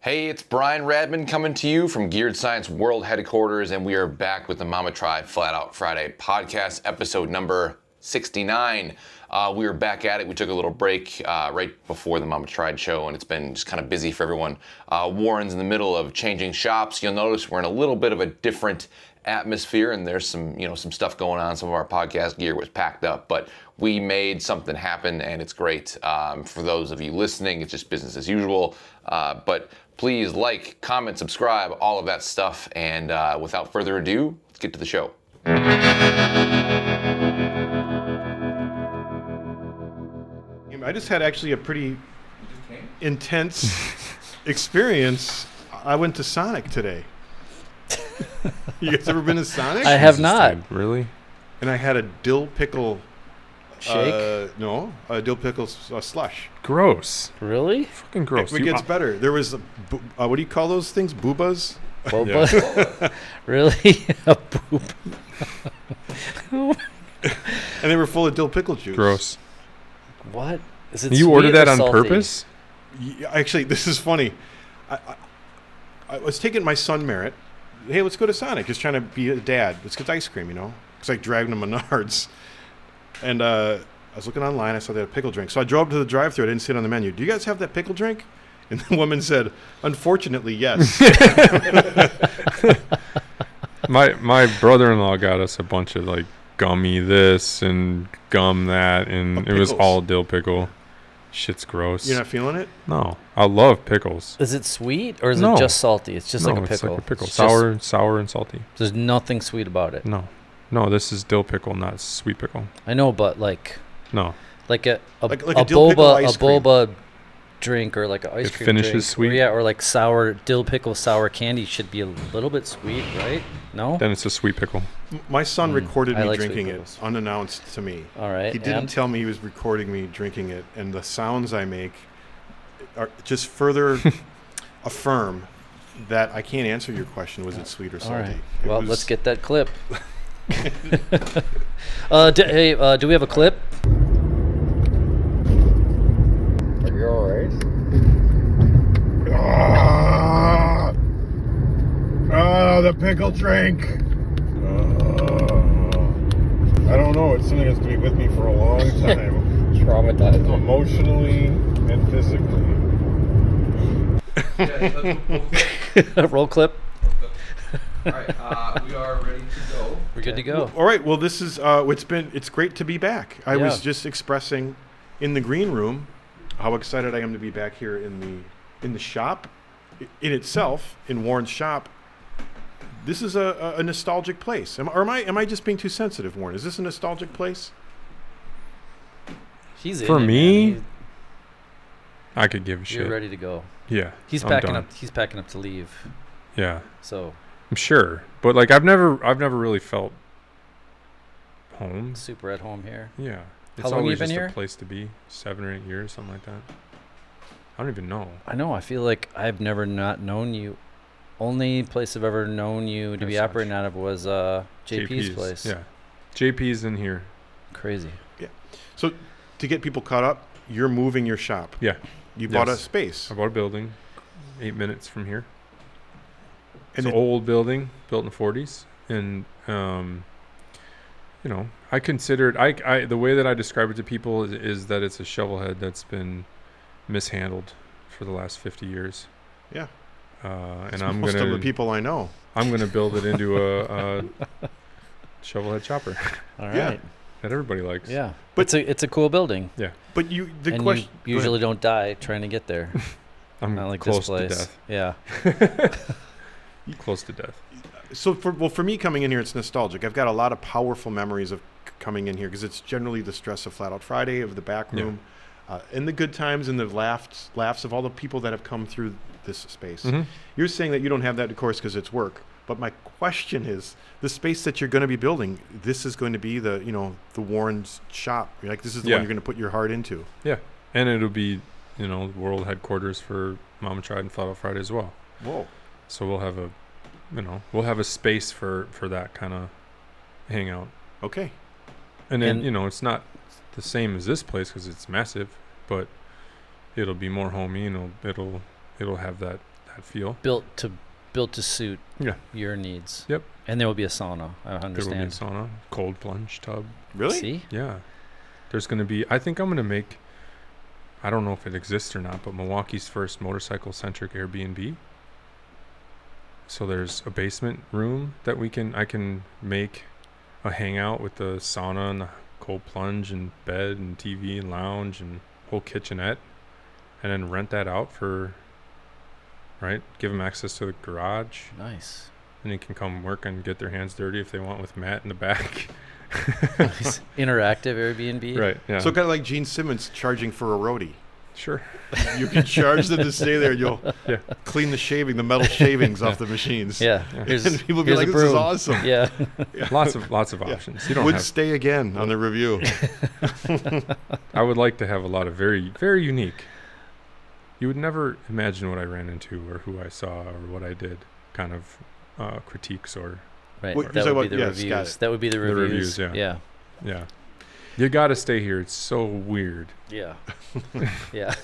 Hey, it's Brian Radman coming to you from Geared Science World Headquarters, and we are back with the Mama Tribe Flat Out Friday podcast, episode number 69. We were back at it. We took a little break right before the Mama Tribe show, and it's been just kind of busy for everyone. Warren's in the middle of changing shops. You'll notice we're in a little bit of a different atmosphere, and there's some stuff going on. Some of our podcast gear was packed up, but we made something happen, and it's great. For those of you listening, it's just business as usual. But please like, comment, subscribe, all of that stuff. And without further ado, let's get to the show. I just had actually a pretty intense experience. I went to Sonic today. You guys ever been to Sonic? I have not. Really? And I had a dill pickle Shake? No, a dill pickle slush. Gross. Really? Fucking gross. It gets better. There was, what do you call those things? Boobas? Boba? Really? A boob? And they were full of dill pickle juice. Gross. What? Is it You sweet ordered that or on salty? purpose? Actually, this is funny. I was taking my son Merritt. Hey, let's go to Sonic. He's trying to be a dad. Let's get ice cream, It's like dragging him to Menards. And I was looking online. I saw they had a pickle drink. So I drove to the drive-thru. I didn't see it on the menu. Do you guys have that pickle drink? And the woman said, unfortunately, yes. My brother-in-law got us a bunch of like gummy this and gum that, and it was pickles. all dill pickle. Shit's gross. You're not feeling it? No, I love pickles. Is it sweet or is No. it just salty? It's just no, like a pickle. it's like a pickle. It's Sour and salty. There's nothing sweet about it. No, this is dill pickle, not sweet pickle. I know, but like No, a Like a dill pickle ice cream. boba drink or like an ice It cream finishes drink. sweet? Yeah, or like sour dill pickle sour candy should be a little bit sweet, right? No? then it's a sweet pickle. My son recorded I me like sweet drinking it pickles. unannounced to me. All right. He didn't and? tell me he was recording me drinking it. And the sounds I make are just further affirm that I can't answer your question, was it sweet or All salty? right. It Well, was- let's get that clip. Do we have a clip? Are you alright? The pickle drink. I don't know. It's something that's going to be with me for a long time. Traumatized. Emotionally and physically. Roll clip. All right, we are ready to go. We're good to go. All right. Well, this is it's great to be back. I was Yeah. just expressing in the green room how excited I am to be back here in the shop in itself, in Warren's shop. This is a nostalgic place. Am I just being too sensitive, Warren? Is this a nostalgic place? He's For in it, me, man. I could give a shit. You're ready to go. Yeah, He's I'm packing done. up. He's packing up to leave. Yeah, So I'm sure, but like I've never really felt home. super at home here. Yeah, How it's long you always been just here? a place to be. 7 or 8 years, something like that. I don't even know. I know. I feel like I've never not known you. Only place I've ever known you to As be such. operating out of was JP's place. Yeah, JP's in here. Crazy. So to get people caught up, you're moving your shop. Yeah, You bought a Yes. space. I bought a building 8 minutes from here. And It's it- an old building built in the 40s, and I considered I the way that I describe it to people is that it's a shovelhead that's been mishandled for the last 50 years. Yeah. And It's I'm most of the gonna people I know. build it into a shovelhead chopper All Yeah. right. that everybody likes. Yeah. But- But it's a cool building. But the And question you usually don't die trying to get there. I'm Not like close this place. to death. Yeah. Close to death. So for me coming in here, it's nostalgic. I've got a lot of powerful memories of coming in here because it's generally the stress of Flat Out Friday, of the back Yeah. room, and the good times and the laughs of all the people that have come through this space. Mhm. You're saying that you don't have that, of course, because it's work. But my question is, the space that you're going to be building, this is going to be the Warren's shop. You're like, this is the Yeah. one you're going to put your heart into. Yeah, and it'll be world headquarters for Mama Tribe and Flat Out Friday as well. Whoa. So we'll have a space for that kind of hangout. Okay. And then And- it's not the same as this place because it's massive, but it'll be more homey and it'll have that that feel. built to suit Yeah. your needs. Yep. And there will be a sauna. I There will be a understand. sauna, cold plunge tub. Really? See? Yeah. There's going to be, I think I'm going to make, I don't know if it exists or not, but Milwaukee's first motorcycle-centric Airbnb. So there's a basement room that I can make a hangout with the sauna and the cold plunge and bed and TV and lounge and whole kitchenette, and then rent that out for, right? Give them access to the garage, Nice. and they can come work and get their hands dirty if they want with Matt in the back. Nice. Interactive Airbnb. Right. Yeah. So kind of like Gene Simmons charging for a roadie. Sure. You can charge them to stay there, and you'll Yeah. clean the metal shavings off the machines. Yeah. And Here's, people be here's like, a "This is broom." awesome." Yeah. Lots of options. You don't Would have. stay again on the review. I would like to have a lot of very, very unique. You would never imagine what I ran into or who I saw or what I did kind of critiques or, Right. What- That you're would be talking the about- yes, got reviews. it. That would be the The reviews. reviews, Yeah. yeah. You got to stay here. It's so weird. Yeah. Yeah.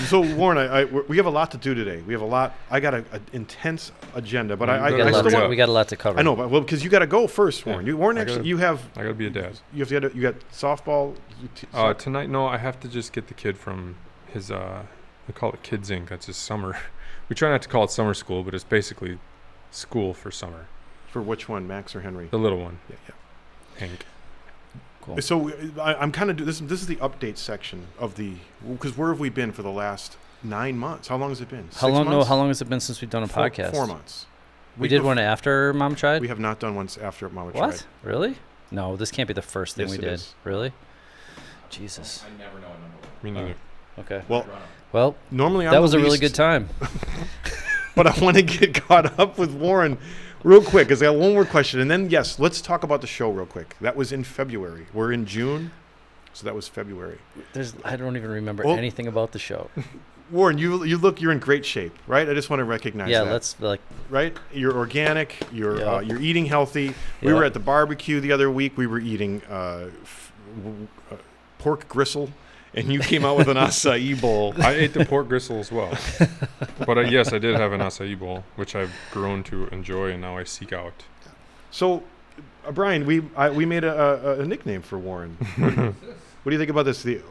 So Warren, we have a lot to do today. We have a lot. I got an intense agenda, but You I We better got, a lot still hurry want. up. we got a lot to cover. I know, but because you got to go first, Warren. Yeah. Warren, I actually, gotta- you have I got to be a dad. you got softball. Tonight, no, I have to just get the kid from his, we call it Kids Inc. That's his summer. We try not to call it summer school, but it's basically school for summer. For which one, Max or Henry? The little one, Yeah, Hank. Cool. So I'm kind of this. This is the update section of the because where have we been for the last 9 months? How long has it been? How 6 long? No, months? how long has it been since we've done a podcast? 4 months. We did one after Mom tried. We have not done one after Mama What? tried. Really? No, this can't be the first thing Yes, we it did. is. Really? Jesus. I never know a number. Me neither. Okay. Well, Well, normally that I'm was the a really least- good time. But I want to get caught up with Warren real quick because I got one more question. And then, yes, let's talk about the show real quick. That was in February. We're in June, so that was February. I don't even remember Oh. anything about the show. Warren, you look, you're in great shape, right? I just want to recognize Yeah, that. let's like. Right? You're organic. You're Yep. you're eating healthy. We Yep. were at the barbecue the other week. We were eating pork gristle, and you came out with an acai bowl. I ate the pork gristle as well. But yes, I did have an acai bowl, which I've grown to enjoy, and now I seek out. So, Brian, we made a nickname for Warren. What do you think about this? The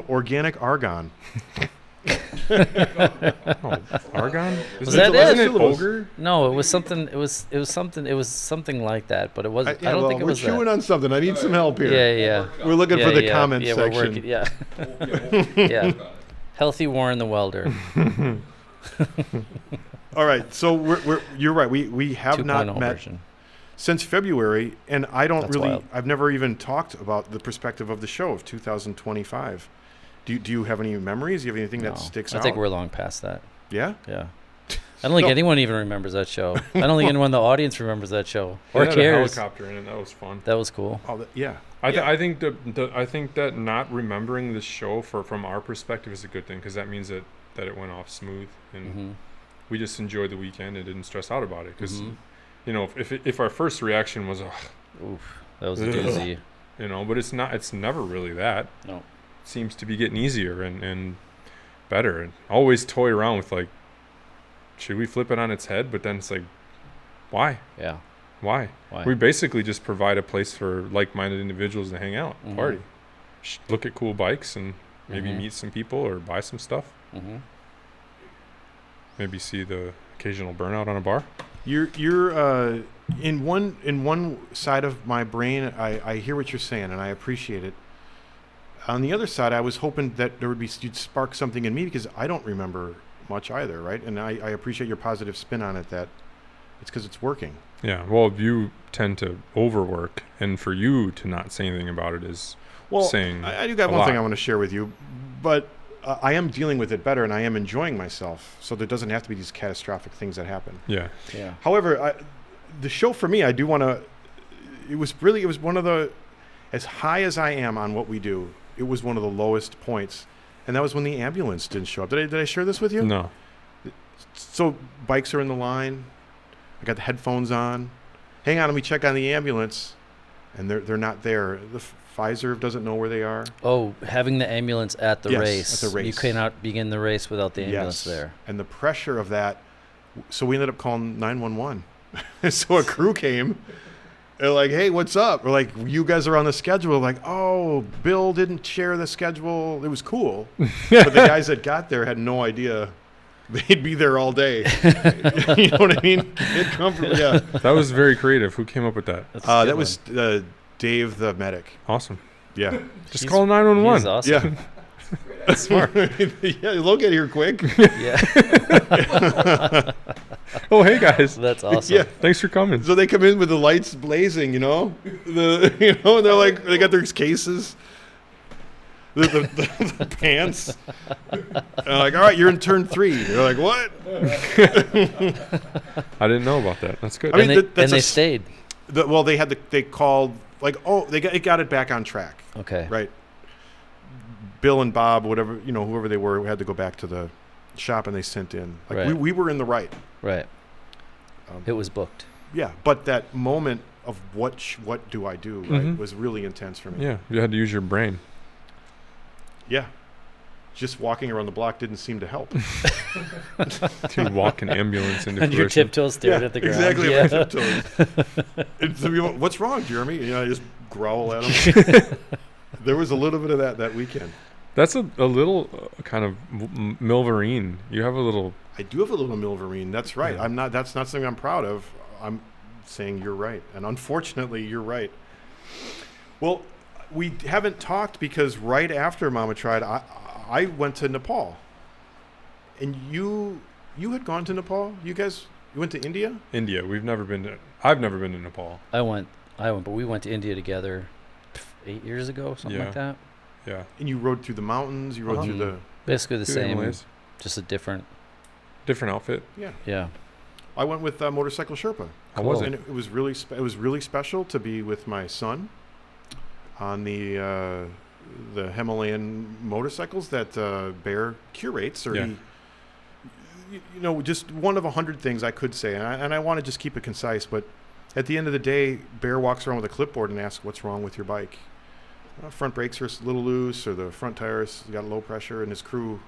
organic argon. Oh, argon? Was that Isn't it? it ogre? No, it was something. It was something. It was something like that. But it was. I don't think it was We're chewing that. on something. I need some help here. Yeah, We're looking yeah. for the yeah, comment yeah, section. We're working, yeah. Yeah. Healthy Warren the welder. All right, so you're right. We have 2.0 not met version. since February, and I don't That's really. wild. I've never even talked about the perspective of the show of 2025. Do you have any memories? Do you have anything No, that sticks I out? think we're long past that. Yeah. Yeah. I don't think No. anyone even remembers that show. I don't think anyone in the audience remembers that show or It had a cares. helicopter in it. That was fun. That was cool. Oh, yeah. I think I think that not remembering the show from our perspective is a good thing because that means that it went off smooth and Hmm. we just enjoyed the weekend and didn't stress out about it because Mhm. you know if our first reaction was Oof, that was a Ugh. doozy. you know, but it's never really that. No. It seems to be getting easier and better, and always toy around with like, should we flip it on its head? But then it's like, why Yeah. why Why? we basically just provide a place for like-minded individuals to hang out, Mhm. party, look at cool bikes, and maybe Mhm. meet some people or buy some stuff. Hmm. Maybe see the occasional burnout on a bar. You're in one side of my brain. I hear what you're saying, and I appreciate it. On the other side, I was hoping that you'd spark something in me because I don't remember much either, right? And I appreciate your positive spin on it. That it's because it's working. Yeah, well, you tend to overwork, and for you to not say anything about it is Well, saying I do got a one thing lot. I want to share with you, but I am dealing with it better, and I am enjoying myself. So there doesn't have to be these catastrophic things that happen. Yeah. Yeah. However, the show for me, I do want to. It was one of the, as high as I am on what we do, it was one of the lowest points, and that was when the ambulance didn't show up. Did I share this with you? No. So bikes are in the line. I got the headphones on. Hang on, let me check on the ambulance, and they're not there. Pfizer doesn't know where they are. Oh, having the ambulance at the Yes, race. at the race. You cannot begin the race without the ambulance there. And the pressure of that. So we ended up calling 911. So a crew came. They're like, hey, what's up? We're like, you guys are on the schedule. Like, oh, Bill didn't share the schedule. It was cool. But the guys that got there had no idea they'd be there all day. You know what I mean? They'd come from, yeah. That was very creative. Who came up with that? That's a good That was Dave the medic. Awesome. Yeah. Just He's- call He's 911. awesome. Yeah. That's smart. Yeah, locate here quick. Yeah. Oh, hey guys. That's awesome. Yeah. Thanks for coming. So they come in with the lights blazing, and they're like, they got their cases, the pants. And they're like, all right, you're in turn 3. They're like, what? I didn't know about that. That's good. I mean, And they stayed. Well, they called, like, they got it back on track, Okay. right? Bill and Bob, whatever, whoever they were, had to go back to the shop, and they sent in. Like, Right. we were in the right. Right. It was booked. Yeah, but that moment of what do I do, right, Mhm. was really intense for me. Yeah, you had to use your brain. Yeah. Just walking around the block didn't seem to help. To walk an ambulance into And your fruition. tiptoes staring at the ground. Exactly. Yeah. My tiptoes. And some people, what's wrong, Jeremy? I just growl at them. There was a little bit of that weekend. That's a little kind of Milverine. You have a little. I do have a little Milverine. That's right. Yeah. That's not something I'm proud of. I'm saying you're right. And unfortunately, you're right. Well, we haven't talked because right after Mama Tried, I went to Nepal. And you had gone to Nepal? You went to India? India. I've never been to Nepal. I went, but we went to India together 8 years ago, something Yeah. like that. Yeah. And you rode through the mountains. You rode through the... Basically the Through the same, Himalayas. just a different. Different outfit. Yeah. I went with Motorcycle Sherpa. How was Cool. And it was really special to be with my son on the Himalayan motorcycles that Bear curates, or Yeah. just one of 100 things I could say, and I want to just keep it concise. But at the end of the day, Bear walks around with a clipboard and asks, "What's wrong with your bike?" Front brakes are a little loose, or the front tires got low pressure, and his crew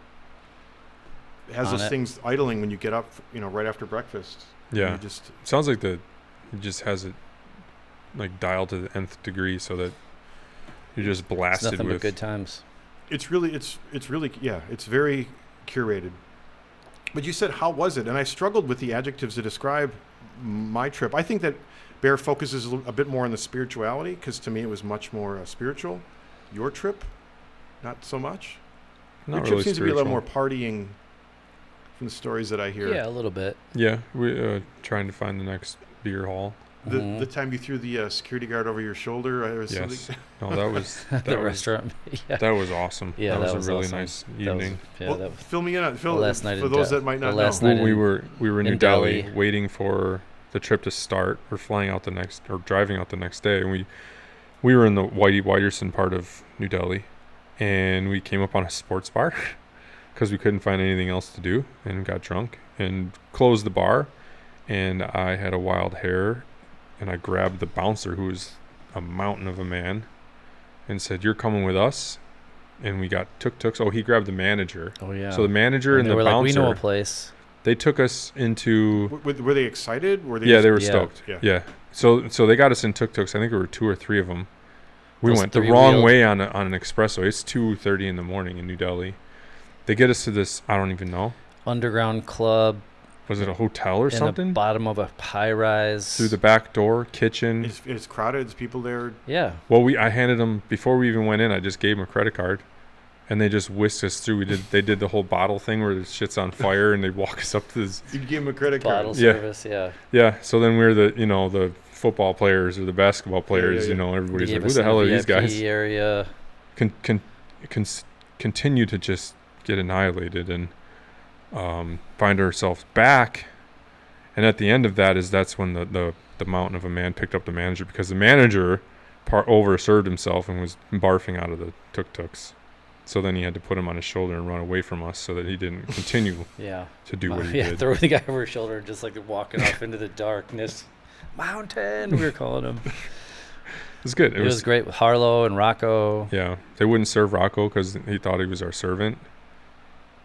has On those it. things idling when you get up, right after breakfast. Yeah. You just Sounds like he just has it like dialed to the nth degree so that you're just It's blasted nothing with but good times. it's really yeah, it's very curated. But you said, how was it? And I struggled with the adjectives to describe my trip. I think that Bear focuses a bit more on the spirituality, because to me it was much more spiritual. Your trip, not so much. not Your trip really seems to be a little spiritual. more partying from the stories that I hear. Yeah, a little bit. Yeah, we trying to find the next beer hall. The Mhm. the time you threw the security guard over your shoulder, or Yes. something. No, that was The that was restaurant. Yeah. that was awesome. Yeah, that that was was a really awesome. nice That was- evening. yeah, Well, that was fill me in on the last night for in those De- that might the not last know. night Well, we were in in New Delhi, Delhi. waiting for the trip to start. We're flying out driving out the next day, and we were in the Whitey Whiterson part of New Delhi, and we came up on a sports bar because we couldn't find anything else to do, and got drunk and closed the bar. And I had a wild hair, and I grabbed the bouncer, who was a mountain of a man, and said, "You're coming with us." And we got tuk-tuks. Oh, he grabbed the manager. Oh yeah. So the manager and they the were like, we bouncer, know a place. they took us into. Were they excited? Were they Yeah, just- they were Yeah. stoked. Yeah. Yeah. So they got us in tuk-tuks. I think there were 2 or 3 of them. We Those went the 3 wrong wheeled- way on an expresso. It's 2:30 in the morning in New Delhi. They get us to this, I don't even know. Underground club Was it a hotel or in the something? bottom of a high rise. Through the back door, kitchen. It's crowded. It's people there. Yeah. Well, I handed them before we even went in. I just gave them a credit card, and they just whisked us through. They did the whole bottle thing where the shit's on fire, and they walk us up to this. You give them a credit Bottle card. Yeah. service. Yeah. Yeah. So then we're the football players or the basketball players. yeah. Everybody's They like, gave who us the hell are these VIP guys? area. Continue to just get annihilated and find ourselves back. And at the end of that's when the mountain of a man picked up the manager, because the manager overserved himself and was barfing out of the tuk-tuks. So then he had to put him on his shoulder and run away from us so that he didn't continue Yeah. to do what he Yeah. did. Throw the guy over his shoulder and just like walking off into the darkness. Mountain. We were calling him. It's good. It was great with Harlow and Rocco. Yeah, they wouldn't serve Rocco because he thought he was our servant.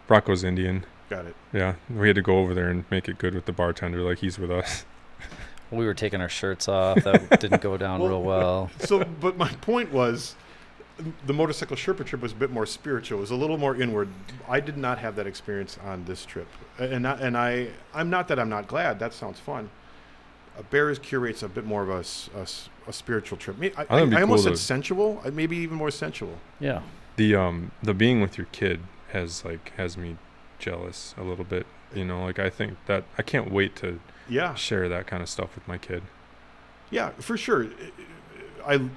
Rocco's Indian. Got it. Yeah, we had to go over there and make it good with the bartender, like he's with us. We were taking our shirts off. That didn't go down real well. So, but my point was, the Motorcycle Sherpa trip was a bit more spiritual. It was a little more inward. I did not have that experience on this trip, I'm not that I'm not glad. That sounds fun. Bears curates a bit more of a spiritual trip. I almost said sensual, maybe even more sensual. Yeah. The being with your kid has me jealous a little bit. You know, like I think that I can't wait to share that kind of stuff with my kid. Yeah, for sure. I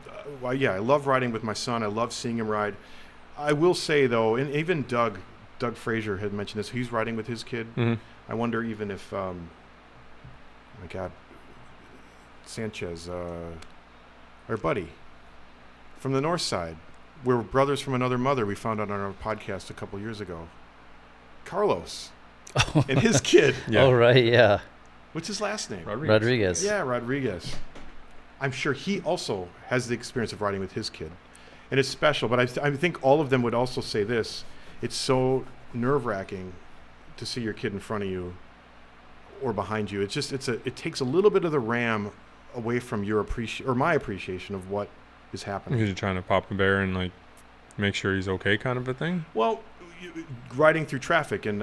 love riding with my son. I love seeing him ride. I will say though, and even Doug Frazier had mentioned this. He's riding with his kid. Mm-hmm. I wonder even if, my God, Sanchez, our buddy from the north side, we're brothers from another mother. We found out on our podcast a couple years ago. Carlos and his kid. Yeah. Oh right, yeah. What's his last name? Rodriguez. Yeah, Rodriguez. I'm sure he also has the experience of riding with his kid, and it's special. But I think all of them would also say this: it's so nerve-wracking to see your kid in front of you or behind you. It takes a little bit of the ram away from your my appreciation of what is happening. Because you're trying to pop a bear and like make sure he's okay, kind of a thing. Well, riding through traffic in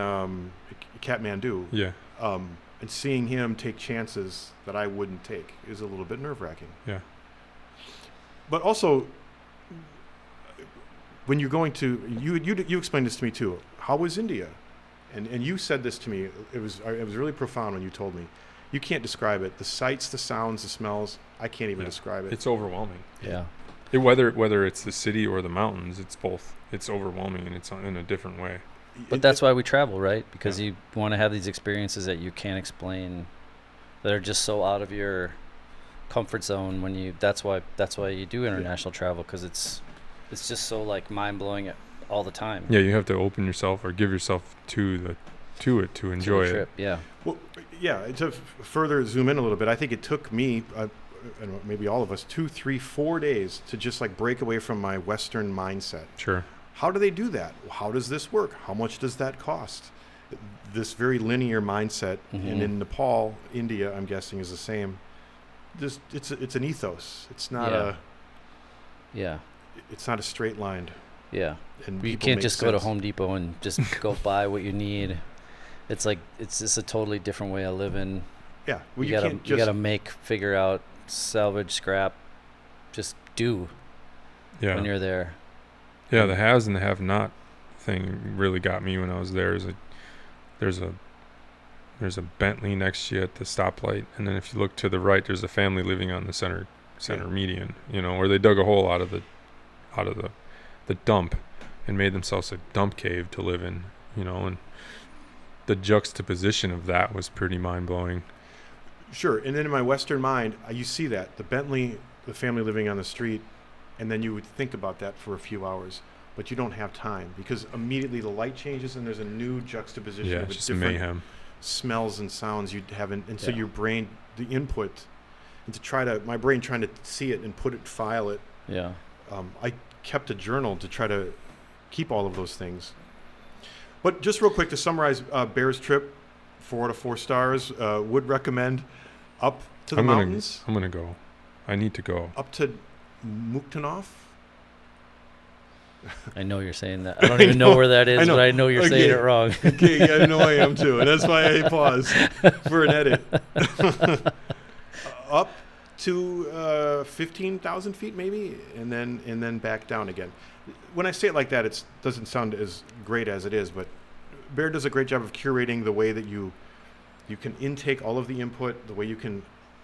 Kathmandu. Yeah. And seeing him take chances that I wouldn't take is a little bit nerve-wracking. Yeah. But also, when you're going to, you explained this to me too. How was India? And you said this to me. It was really profound when you told me. You can't describe it. The sights, the sounds, the smells. I can't even describe it. It's overwhelming. Yeah. Whether it's the city or the mountains, it's both. It's overwhelming and it's in a different way. But that's why we travel, right? Because you want to have these experiences that you can't explain, that are just so out of your comfort zone. That's why you do international travel, because it's just so like mind blowing all the time. Yeah, you have to open yourself or give yourself to it to enjoy trip, it. Yeah. Well, yeah. To further zoom in a little bit, I think it took me, and maybe all of us, 2, 3, 4 days to just like break away from my Western mindset. Sure. How do they do that? How does this work? How much does that cost? This very linear mindset, and in Nepal, India, I'm guessing is the same. It's an ethos. It's not it's not a straight line. Yeah. And you can't just go to Home Depot and just go buy what you need. It's like it's just a totally different way of living. Yeah. Well, you gotta figure out, salvage, scrap, just do. Yeah. When you're there. Yeah, the haves and the have-not thing really got me when I was there. There's a Bentley next to you at the stoplight, and then if you look to the right, there's a family living on the center median. You know, where they dug a hole out of the dump and made themselves a dump cave to live in. You know, and the juxtaposition of that was pretty mind-blowing. Sure, and then in my Western mind, you see that the Bentley, the family living on the street. And then you would think about that for a few hours, but you don't have time because immediately the light changes and there's a new juxtaposition of just different mayhem. Smells and sounds you haven't, and so your brain, the input, and my brain trying to see it and file it. Yeah. I kept a journal to try to keep all of those things. But just real quick to summarize, Bear's trip, 4 out of 4 stars. Would recommend up to the mountains. I'm gonna go. I need to go up to Muktanov. I know you're saying that. I don't even know where that is, but I know you're saying it wrong. Okay, yeah, I know I am too, and that's why I pause for an edit. Up to 15,000 feet, maybe, and then back down again. When I say it like that, it doesn't sound as great as it is, but Bear does a great job of curating the way that you can intake all of the input, the way you can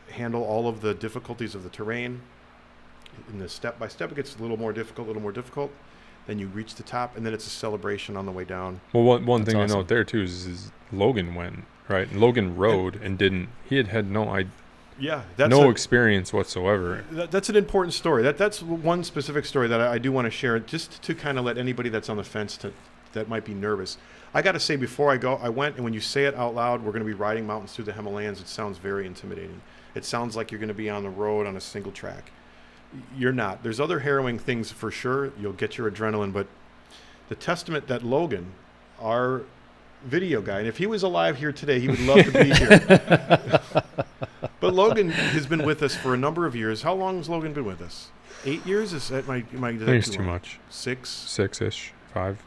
handle all of the difficulties of the terrain. In the step by step, it gets a little more difficult. Then you reach the top, and then it's a celebration on the way down. Well, one thing awesome. I know there too is Logan went right. And Logan rode and didn't. He had no idea. Yeah, no experience whatsoever. That's an important story. That's one specific story that I do want to share, just to kind of let anybody that's on the fence that might be nervous. I got to say, before I go, I went, and when you say it out loud, we're going to be riding mountains through the Himalayas. It sounds very intimidating. It sounds like you're going to be on the road on a single track. You're not. There's other harrowing things for sure. You'll get your adrenaline, but the testament that Logan, our video guy, and if he was alive here today, he would love to be here. But Logan has been with us for a number of years. How long has Logan been with us? 8 years? Is that I think it's too much. 6? 6-ish, 5.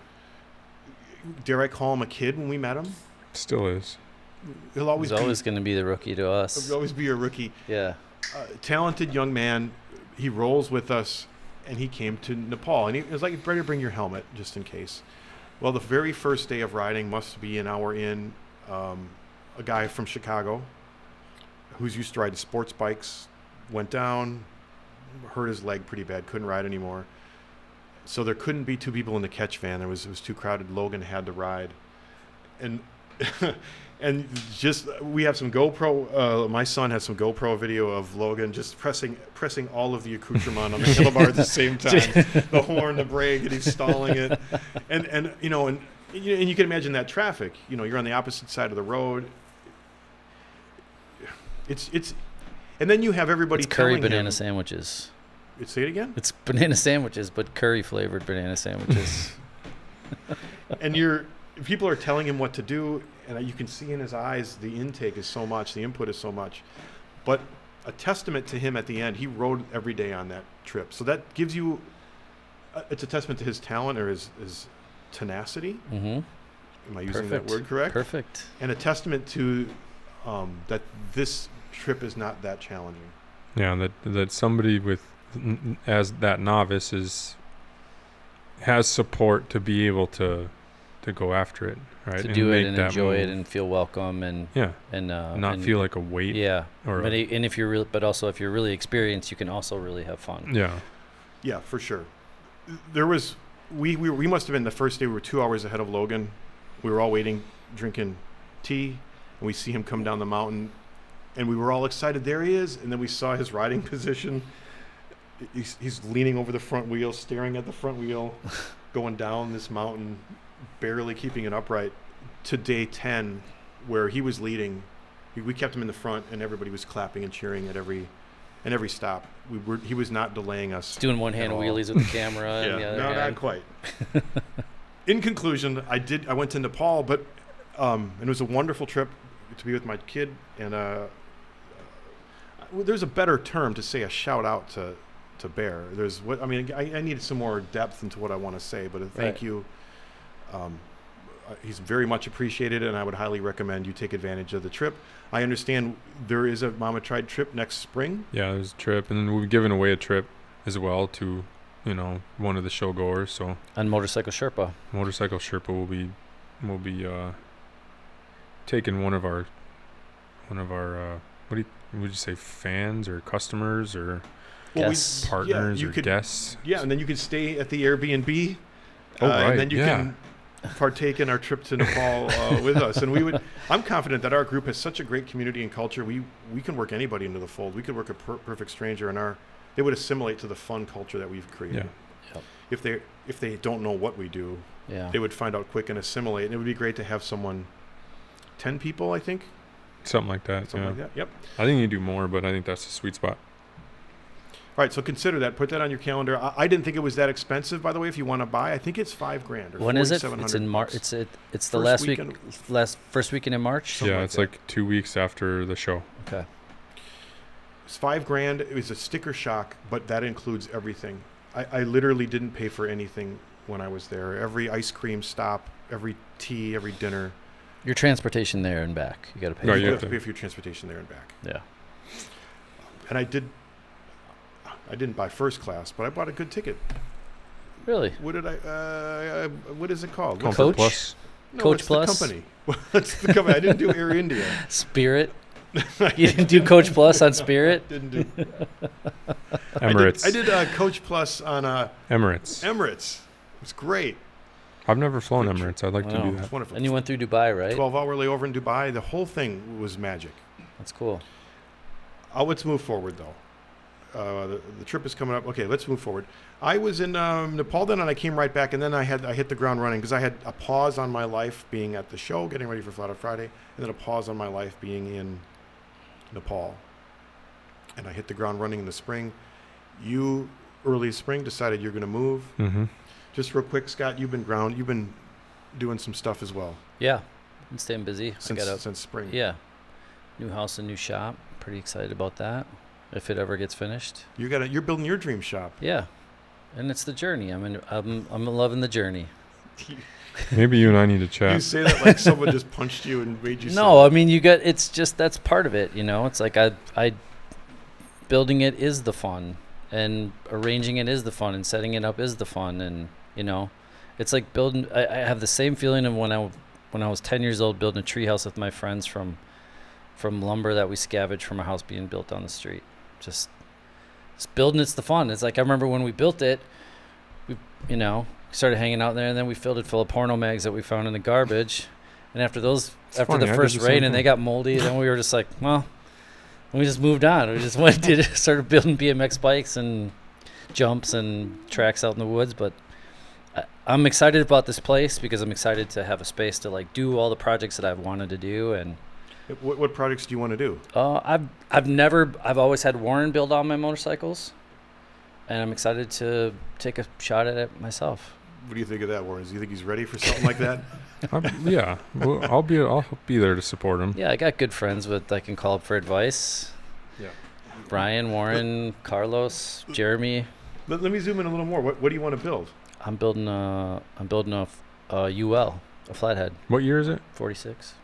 Dare I call him a kid when we met him? Still is. He's always going to be the rookie to us. He'll always be a rookie. Yeah. Talented young man. He rolls with us, and he came to Nepal. And he was like, better bring your helmet just in case. Well, the very first day of riding must be an hour in. A guy from Chicago who's used to ride sports bikes went down, hurt his leg pretty bad, couldn't ride anymore. So there couldn't be 2 people in the catch van. It was too crowded. Logan had to ride. And and just we have some GoPro. My son has some GoPro video of Logan just pressing all of the accoutrement on the handlebar at the same time. The horn, the brake, and he's stalling it. And you can imagine that traffic. You're on the opposite side of the road. It's and then you have everybody It's curry telling banana him, sandwiches. Say it again. It's banana sandwiches, but curry flavored banana sandwiches. And people are telling him what to do, and you can see in his eyes the intake is so much, the input is so much. But a testament to him at the end, he rode every day on that trip. So that gives you, it's a testament to his talent or his tenacity. Mm-hmm. Am I using that word correct? Perfect. And a testament to that this trip is not that challenging. Yeah, that somebody with as that novice has support to be able to go after it, right? To do it and enjoy it and feel welcome and not feel like a weight. Yeah. Or but also if you're really experienced, you can also really have fun. Yeah. Yeah, for sure. There was we must have been the first day we were 2 hours ahead of Logan. We were all waiting, drinking tea, and we see him come down the mountain, and we were all excited. There he is, and then we saw his riding position. He's leaning over the front wheel, staring at the front wheel, going down this mountain, barely keeping it upright, to day 10, where he was leading. We kept him in the front, and everybody was clapping and cheering at every stop. He was not delaying us. Doing one-hand wheelies with the camera. Yeah, and the other no, hand. not quite. In conclusion, I went to Nepal, but and it was a wonderful trip to be with my kid. And there's a better term to say a shout out to Bear. I needed some more depth into what I want to say, but thank you. He's very much appreciated, and I would highly recommend you take advantage of the trip. I understand there is a Mama Tried trip next spring. Yeah, there's a trip, and then we've given away a trip as well to, one of the show goers. So on Motorcycle Sherpa. Motorcycle Sherpa will be taking one of our would you say fans or customers or guests, partners or guests. Yeah, and then you can stay at the Airbnb. Right. And then you can partake in our trip to Nepal with us. And I'm confident that our group has such a great community and culture. We can work anybody into the fold. We could work a perfect stranger, and they would assimilate to the fun culture that we've created. Yeah. Yep. If they don't know what we do, they would find out quick and assimilate. And it would be great to have someone, 10 people, I think. Something like that. Like that. Yep. I think you do more, but I think that's the sweet spot. All right, so consider that. Put that on your calendar. I didn't think it was that expensive, by the way. If you want to buy, I think it's $5,000. When is it? It's in March. It's the first weekend in March. It's like 2 weeks after the show. Okay. It's $5,000. It was a sticker shock, but that includes everything. I literally didn't pay for anything when I was there. Every ice cream stop, every tea, every dinner. Your transportation there and back. You got to pay. No, you have to pay for your transportation there and back. Yeah. And I didn't buy first class, but I bought a good ticket. Really? What did what is it called? Coach Plus. No, Coach that's Plus? the company. That's the company. I didn't do Air India. Spirit. You didn't do Coach Plus on Spirit? Didn't do. Emirates. I did Coach Plus on Emirates. Emirates. It was great. I've never flown Emirates. I'd like to do that. It's wonderful. And you went through Dubai, right? 12-hour layover in Dubai. The whole thing was magic. That's cool. Let's move forward, though. The trip is coming up. Okay, let's move forward. I was in Nepal then, and I came right back, and then I hit the ground running because I had a pause on my life being at the show, getting ready for Flat Out Friday, and then a pause on my life being in Nepal. And I hit the ground running in the spring. You early spring decided you're going to move. Mm-hmm. Just real quick, Scott, you've been doing some stuff as well Yeah, I'm staying busy. since spring. Yeah, new house and new shop. Pretty excited about that. If it ever gets finished. You're building your dream shop. Yeah, and it's the journey. I'm loving the journey. Maybe you and I need to You chat. say that like someone just punched you and made you. No, say I mean it's just that's part of it. It's like I building it is the fun, and arranging it is the fun, and setting it up is the fun, and it's like building. I have the same feeling of when I was 10 years old building a treehouse with my friends from lumber that we scavenged from a house being built down the street. Just building it's the fun. It's like I remember when we built it, we started hanging out there, and then we filled it full of porno mags that we found in the garbage. And after the funny, I did first the same rain and they thing. got moldy, then we were just like, well, we just moved on. We just started building BMX bikes and jumps and tracks out in the woods. But I'm excited about this place because I'm excited to have a space to like do all the projects that I've wanted to do. And What projects do you want to do? I've always had Warren build all my motorcycles, and I'm excited to take a shot at it myself. What do you think of that, Warren? Do you think he's ready for something like that? Yeah, well, I'll be there to support him. Yeah, I got good friends I can call up for advice. Yeah. Brian, Warren, Carlos, Jeremy. Let me zoom in a little more. What do you want to build? I'm building a UL, a flathead, What year is it? 46.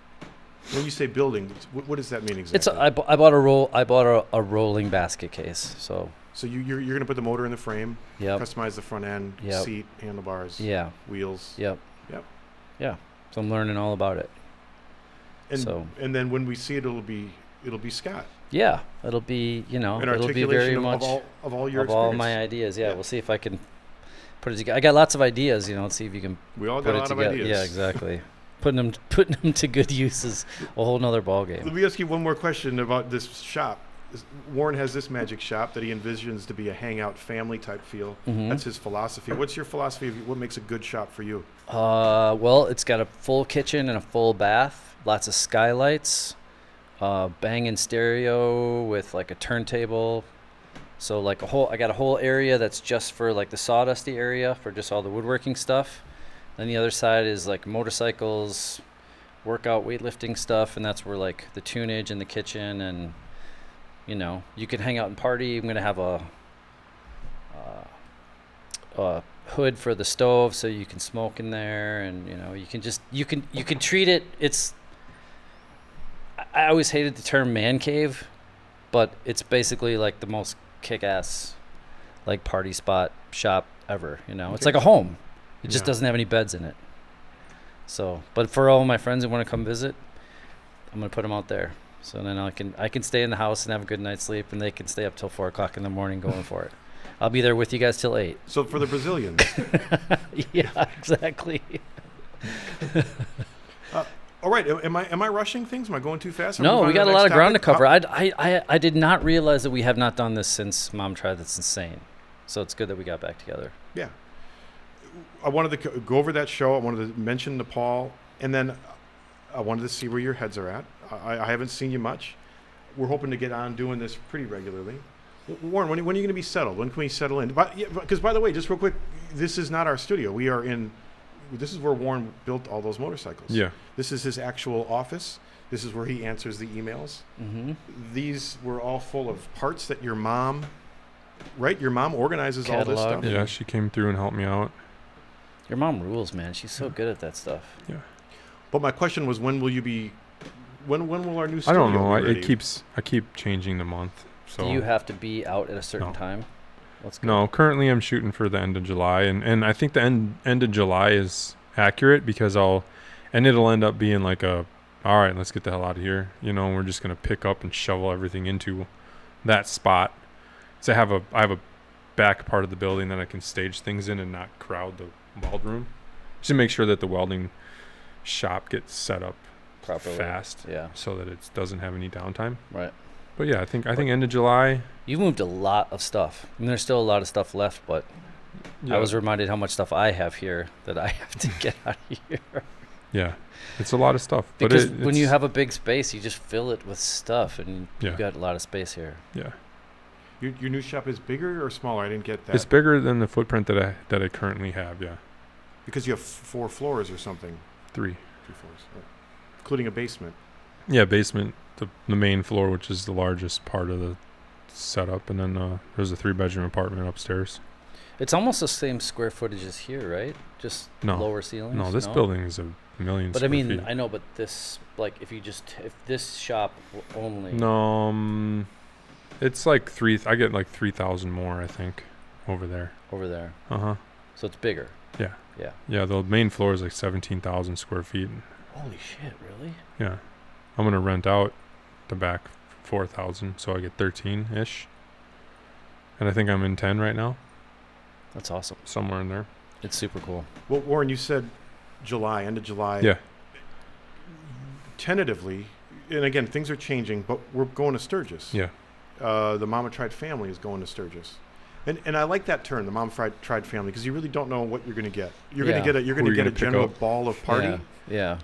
When you say building, what does that mean exactly? It's I bought a rolling basket case. So you're going to put the motor in the frame, yep, customize the front end, Yep. seat, handlebars, yeah, wheels. yep, Yep. yeah. So I'm learning all about it. And then when we see it, it'll be Scott. Yeah, it'll be An it'll be very articulation much of all your of all experience. my ideas. Yeah, Yeah. we'll see if I can put it together. I got lots of ideas. Let's see if you can We all put got a it lot together. of ideas. Yeah, exactly. Putting them to good use is a whole nother ball Let game. me ask you one more question about this shop. Warren has this magic shop that he envisions to be a hangout family type feel. Mhm. That's his philosophy. What's your philosophy of what makes a good shop for you? Well, it's got a full kitchen and a full bath, lots of skylights, banging stereo with like a turntable. So like I got a whole area that's just for like the sawdusty area for just all the woodworking stuff. Then the other side is like motorcycles, workout, weightlifting stuff, and that's where like the tunage and the kitchen and you can hang out and party. I'm going to have a hood for the stove so you can smoke in there, and you can treat it. I always hated the term man cave, but it's basically like the most kick-ass like party spot shop ever. It's like a home. It just Yeah. doesn't have any beds in it. So, but for all my friends who want to come visit, I'm gonna put them out there. So then I can stay in the house and have a good night's sleep, and they can stay up till 4 o'clock in the morning going for it. I'll be there with you guys till 8. So for the Brazilians, Yeah, exactly. all right. Am I rushing things? Am I going too fast? Are No, moving we on got to a the lot of next ground to topic? cover. I did not realize that we have not done this since Mom Tried. That's insane. So it's good that we got back together. Yeah. I wanted to go over that show. I wanted to mention Nepal, and then I wanted to see where your heads are at. I haven't seen you much. We're hoping to get on doing this pretty regularly. Warren, when are you going to be settled? When can we settle in? Because, by the way, just real quick, this is not our studio. This is where Warren built all those motorcycles. Yeah. This is his actual office. This is where he answers the emails. Mm-hmm. These were all full of parts that your mom, right? Your mom organizes all this Catalog. stuff. Yeah, she came through and helped me out. Your mom rules, man. She's so good at that stuff. Yeah. But my question was, when will you be? When will our new I studio don't know. be ready? I keep changing the month. So Do you have to be out at a certain No. time? Let's go. No, currently I'm shooting for the end of July, and I think the end of July is accurate because it'll end up being like all right, let's get the hell out of here. We're just gonna pick up and shovel everything into that spot. So I have a back part of the building that I can stage things in and not crowd the weld room. Just to make sure that the welding shop gets set up Properly. fast, Yeah. so that it doesn't have any downtime. Right. But yeah, I think end of July. You've moved a lot of stuff. I mean, there's still a lot of stuff left, but Yeah, I was reminded how much stuff I have here that I have to get out of here. yeah, it's a lot of stuff. But Because when you have a big space, you just fill it with stuff, and Yeah. you've got a lot of space here. yeah, Your new shop is bigger or smaller? I didn't get that. It's bigger than the footprint that I currently have. Yeah, Because you have 4 floors or something. 3. 3 floors, right. Including a basement. Yeah, basement, the main floor, which is the largest part of the setup, and then there's a 3-bedroom apartment upstairs. It's almost the same square footage as here, right? Just No. lower ceilings. No, this building is a million. But I square mean, feet. I know, but this, like, if this shop only. No, it's like I get like 3,000 more, I think, over there. Over there. So it's bigger. Yeah. Yeah. Yeah, the main floor is like 17,000 square feet. Holy shit! Really? Yeah, I'm gonna rent out the back 4,000, so I get 13-ish. And I think I'm in 10 right now, That's awesome. somewhere in there. It's super cool. Well, Warren, you said July, end of July. Yeah. Tentatively, and again, things are changing, but we're going to Sturgis. Yeah. The Mama Tried family is going to Sturgis. And I like that term, the Mama Tried family, because you really don't know what you're going to get. You're going to get a Who are you get a gonna pick general up? ball of party. Yeah.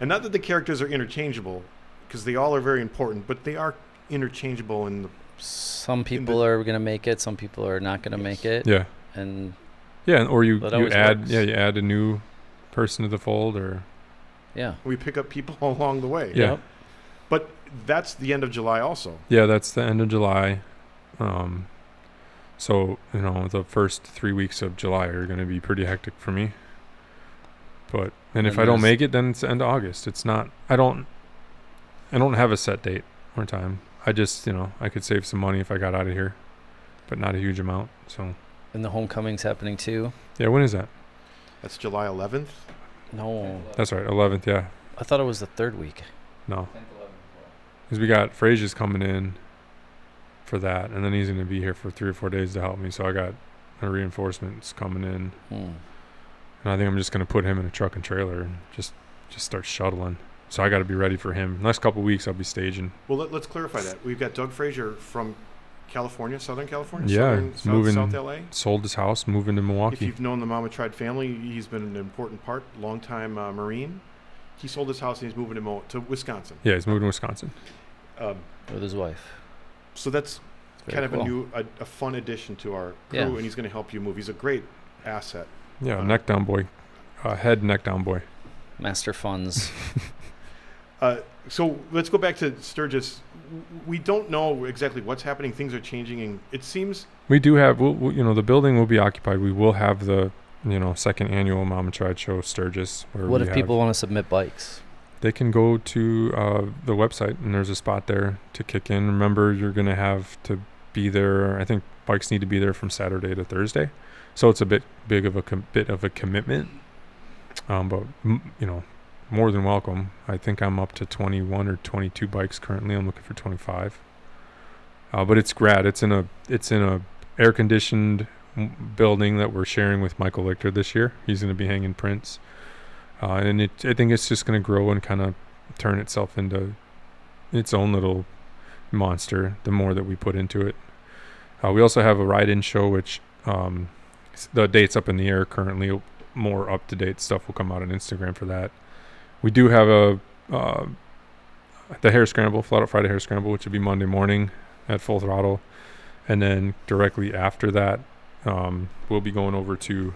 And not that the characters are interchangeable, because they all are very important, but they are interchangeable in the Some people are gonna make it. Some people are not gonna make it. Yeah. And Yeah, or you That add always works. you add a new person to the fold, or yeah. we pick up people along the way. yeah. Yep. But that's the end of July also. Yeah, that's the end of July. So, the first 3 weeks of July are going to be pretty hectic for me. But, and if And I don't there's- make it, then it's the end of August. It's not, I don't have a set date or time. I just, I could save some money if I got out of here, but not a huge amount. So, And the homecoming's happening too. yeah, when is that? That's July 11th. No, That's right, 11th, yeah. I thought it was the 3rd week. No. Because we got Frazier's coming in for that, and then he's going to be here for 3 or 4 days to help me. So I got a reinforcements coming in, and I think I'm just going to put him in a truck and trailer and just start shuttling. So I got to be ready for him. Next couple of weeks, I'll be staging. Well, let's clarify that. We've got Doug Frazier from California, Southern California? Yeah, South LA? Sold his house, moving to If Milwaukee. you've known the Mama Tried family, he's been an important part, longtime Marine. He sold his house and he's moving to Wisconsin. Yeah, he's moving to Wisconsin. With his wife. So that's Very kind cool. of a fun addition to our crew, Yeah. and he's going to help you move. He's a great asset. Yeah, neck down boy. Head neck down boy. Master funds. So let's go back to Sturgis. We don't know exactly what's happening. Things are changing, and it seems We do have, the building will be occupied. We will have the, second annual Mama Tried Show Sturgis. Where What we if have- people want to submit bikes? They can go to the website, and there's a spot there to kick in. Remember, you're going to have to be there. I think bikes need to be there from Saturday to Thursday, so it's a bit big of a commitment. But more than welcome. I think I'm up to 21 or 22 bikes currently. I'm looking for 25. But it's grad. It's in a air conditioned building that we're sharing with Michael Lichter this year. He's going to be hanging prints. And I think it's just going to grow and kind of turn itself into its own little monster the more that we put into it. We also have a ride-in show, which the date's up in the air currently. More up-to-date stuff will come out on Instagram for that. We do have the Hair Scramble, Flat Out Friday Hair Scramble, which will be Monday morning at Full Throttle. And then directly after that, we'll be going over to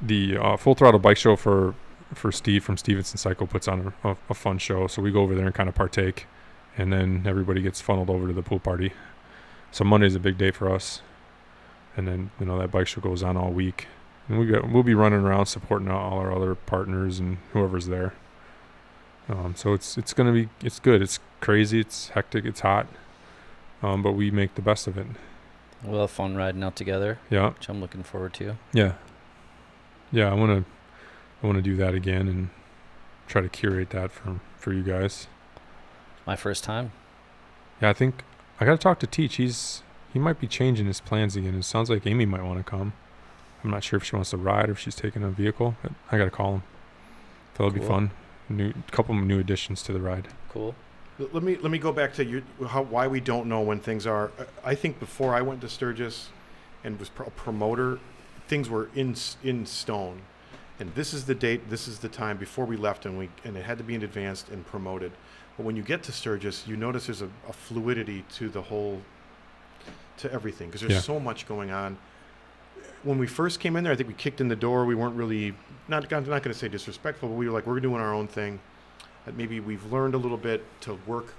the Full Throttle Bike Show for Steve from Stevenson Cycle puts on a fun show. So we go over there and kind of partake, and then everybody gets funneled over to the pool party. So Monday's a big day for us. And then, that bike show goes on all week. And we'll be running around supporting all our other partners and whoever's there. So it's good. It's crazy. It's hectic. It's hot. But we make the best of it. We'll have fun riding out together, Yeah. which I'm looking forward to. Yeah. Yeah. I want to do that again and try to curate that for you guys. My first time. Yeah. I think I got to talk to Teach. He might be changing his plans again. It sounds like Amy might want to come. I'm not sure if she wants to ride or if she's taking a vehicle, but I got to call him. That'll be Cool. fun. Couple of new additions to the ride. Cool. let me go back to why we don't know when things are. I think before I went to Sturgis and was a promoter, things were in stone, and this is the date, this is the time before we left, and it had to be in advance and promoted. But when you get to Sturgis, you notice there's a fluidity to the whole to everything because there's Yeah. so much going on. When we first came in there, I think we kicked in the door. We weren't really, not going to say disrespectful, but we were like, we're doing our own thing. And maybe we've learned a little bit to work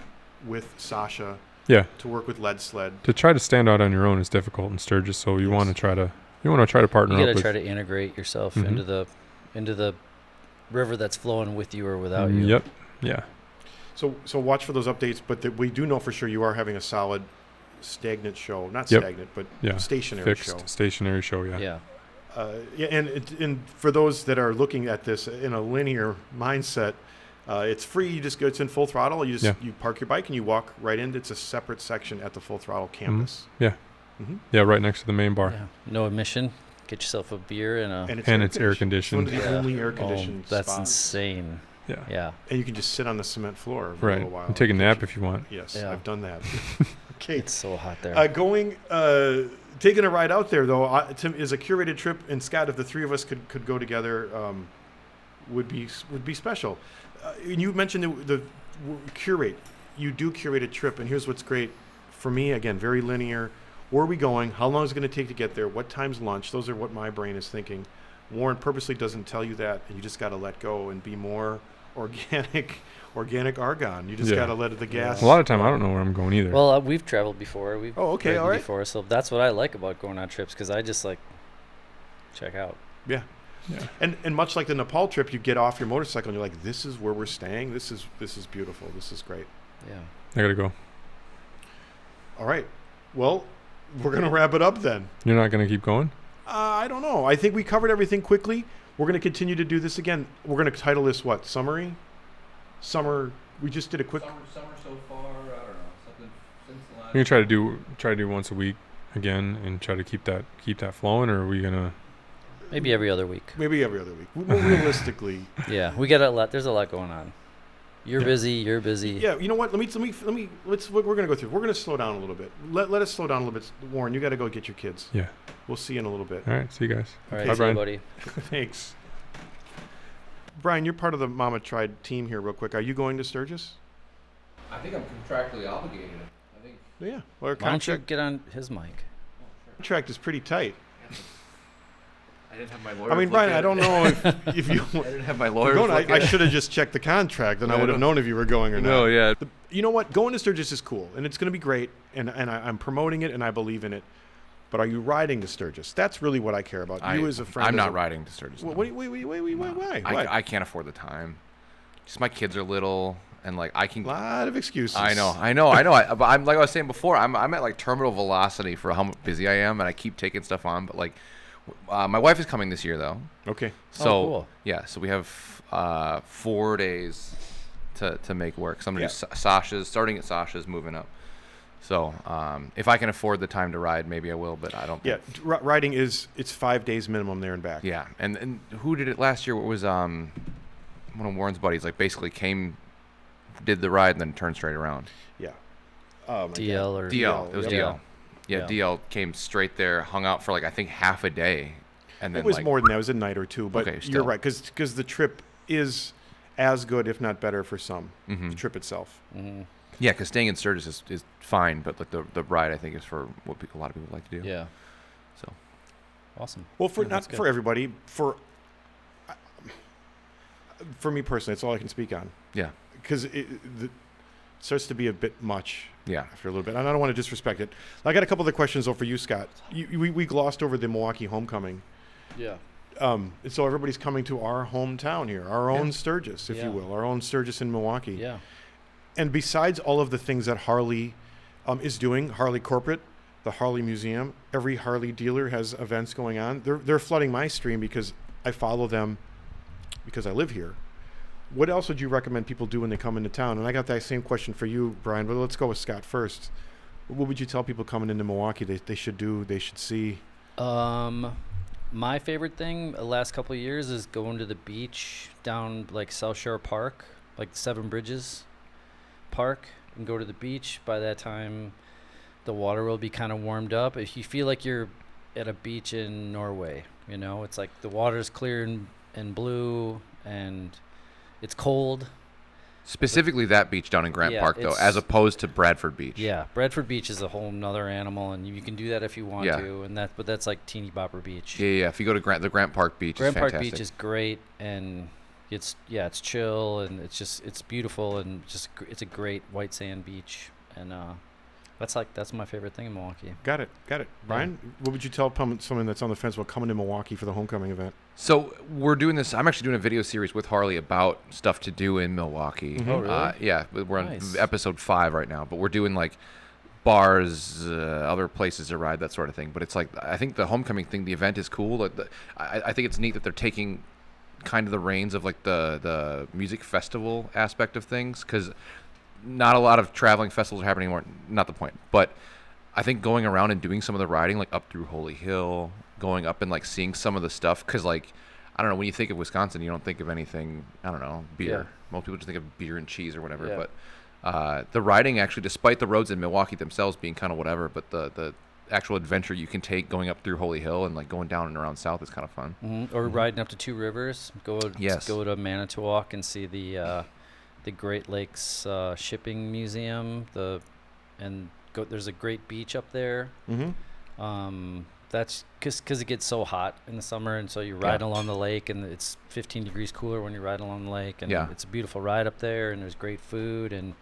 with Sasha, Yeah. to work with Lead Sled. To try to stand out on your own is difficult in Sturgis, so you Yes. want to try to partner You up got to with. try to integrate yourself Mhm. into the river that's flowing with you or without you. Yep. Yeah. So watch for those updates, but we do know for sure you are having a solid stagnant show. Not Yep. stagnant, but Yeah. stationary Fixed show. stationary show. Yeah. Yeah. Yeah, and for those that are looking at this in a linear mindset, it's free. You just go. It's in full throttle. You just you park your bike and you walk right in. It's a separate section at the full throttle campus. Yeah. Mm-hmm. Yeah. Right next to the main bar. Yeah. No admission. Get yourself a beer and a. And it's air conditioned. It's one of the Yeah. only air Oh, conditioned that's spots. insane. Yeah. Yeah. And you can just sit on the cement floor for a Right. little while. And take a nap if you want. Yes, Yeah. I've done that. Okay. It's so hot there. Taking a ride out there though is a curated trip. And Scott, if the three of us could go together, would be special. And you mentioned the curate. You do curate a trip, and here's what's great for me. Again, very linear. Where are we going? How long is it going to take to get there? What time's lunch? Those are what my brain is thinking. Warren purposely doesn't tell you that, and you just got to let go and be more organic argon. You just Yeah. got to let the gas. A lot of time I don't know where I'm going either. Well, we've traveled before. We've okay, ridden all right. before, so that's what I like about going on trips because I just like check out. Yeah. Yeah. And much like the Nepal trip, you get off your motorcycle and you're like, this is where we're staying. This is beautiful. This is great. Yeah. I gotta go. All right. Well, we're going to wrap it up then. You're not gonna keep going? I don't know. I think we covered everything quickly. We're going to continue to do this again. We're going to title this what? Summary? Summer. We just did a quick. Summer so far. I don't know. Something since the last. We're gonna try to do once a week again and try to keep that flowing, or are we gonna? Maybe every other week. Maybe every other week. Well, realistically. Yeah, we got a lot. There's a lot going on. You're busy. You're busy. Yeah, you know what? Let's. We're going to go through. We're going to slow down a little bit. Let us slow down a little bit. Warren, you got to go get your kids. Yeah. We'll see you in a little bit. All right. See you guys. All right, Bye, see you, Brian. buddy. Thanks. Brian, you're part of the Mama Tried team here, real quick. Are you going to Sturgis? I think I'm contractually obligated. I think. Yeah. Well, our Why don't you contract, get on his mic? contract is pretty tight. I didn't have my lawyer. I mean, Brian, I don't know if you. I didn't have my You're lawyer. going, I should have just checked the contract, and I Yeah, would have known if you were going or not. No, yeah. You know what? Going to Sturgis is cool, and it's going to be great, and I'm promoting it, and I believe in it. But are you riding to Sturgis? That's really what I care about. You as a friend. I'm as not a- riding to Sturgis. Wait, no. why? I can't afford the time. Just my kids are little, and like I can. A lot of excuses. I know. But I'm like I was saying before. I'm at like terminal velocity for how busy I am, and I keep taking stuff on. But like, my wife is coming this year though. Okay. So cool. yeah, so we have 4 days to make work. So I'm gonna Yeah. do Sasha's, starting at Sasha's, moving up. So if I can afford the time to ride, maybe I will. But I don't. Yeah, riding it's 5 days minimum there and back. Yeah, and who did it last year? What was one of Warren's buddies? Like basically did the ride and then turned straight around. Yeah. Oh my DL God. or DL. It was Yep. DL. Yeah, Yeah. DL came straight there, hung out for like I think half a day, and then It was like, more than that. It was a night or two. But Okay, you're still. right, because the trip is as good, if not better, for some. Mhm. The trip itself. Mm-hmm. Yeah, because staying in Sturgis is fine, but like the ride I think is for what a lot of people like to do. Yeah. So Awesome. Well, for Yeah, not that's good. for everybody, for me personally, it's all I can speak on. yeah, Because it starts to be a bit much yeah. after a little bit. And I don't want to disrespect it. I got a couple other questions, though, for you, Scott. We glossed over the Milwaukee homecoming. Yeah. And so everybody's coming to our hometown here, our own Yeah. Sturgis, if Yeah. you will, our own Sturgis in Milwaukee. Yeah. And besides all of the things that Harley is doing, Harley Corporate, the Harley Museum, every Harley dealer has events going on. They're flooding my stream because I follow them because I live here. What else would you recommend people do when they come into town? And I got that same question for you, Brian, but let's go with Scott first. What would you tell people coming into Milwaukee they should do, they should see? My favorite thing the last couple of years is going to the beach down like South Shore Park, like Seven Bridges Park, and go to the beach. By that time, the water will be kind of warmed up. If you feel like you're at a beach in Norway, you know, it's like the water's clear and blue and it's cold, Specifically that beach down in Grant Yeah, Park, though, it's- as opposed to Bradford Beach. Yeah, Bradford Beach is a whole nother animal, and you can do that if you want Yeah. to, but that's like teeny bopper beach. Yeah. If you go to the Grant Park Beach, Grant is Park fantastic. Beach is great, and it's chill, and it's beautiful, and it's a great white sand beach, and that's my favorite thing in Milwaukee. Got it. Brian, what would you tell someone that's on the fence about coming to Milwaukee for the homecoming event? So we're doing this. I'm actually doing a video series with Harley about stuff to do in Milwaukee. Oh, really? Yeah, we're on Nice. episode 5 right now, but we're doing like bars, other places to ride, that sort of thing. But it's like, I think the homecoming thing, the event is cool. Like I think it's neat that they're taking kind of the reins of like the music festival aspect of things, because not a lot of traveling festivals are happening anymore. Not the point, but I think going around and doing some of the riding, like up through Holy Hill, going up and like seeing some of the stuff, because like, I don't know, when you think of Wisconsin, you don't think of anything, I don't know, beer. Yeah. Most people just think of beer and cheese or whatever. Yeah. But the riding actually, despite the roads in Milwaukee themselves being kind of whatever, but the actual adventure you can take going up through Holy Hill and like going down and around south is kind of fun. Or riding up to Two Rivers, Yes. go to Manitowoc and see the Great Lakes Shipping Museum. There's a great beach up there. Mm-hmm. That's because it gets so hot in the summer, and so you're riding along the lake, and it's 15 degrees cooler when you're riding along the lake, and Yeah. it's a beautiful ride up there, and there's great food and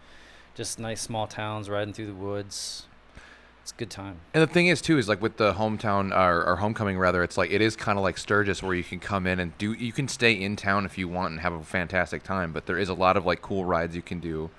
just nice small towns riding through the woods. It's a good time. And the thing is too, is like with the hometown or homecoming rather, it's like, it is kind of like Sturgis, where you can come in and you can stay in town if you want and have a fantastic time, but there is a lot of like cool rides you can do.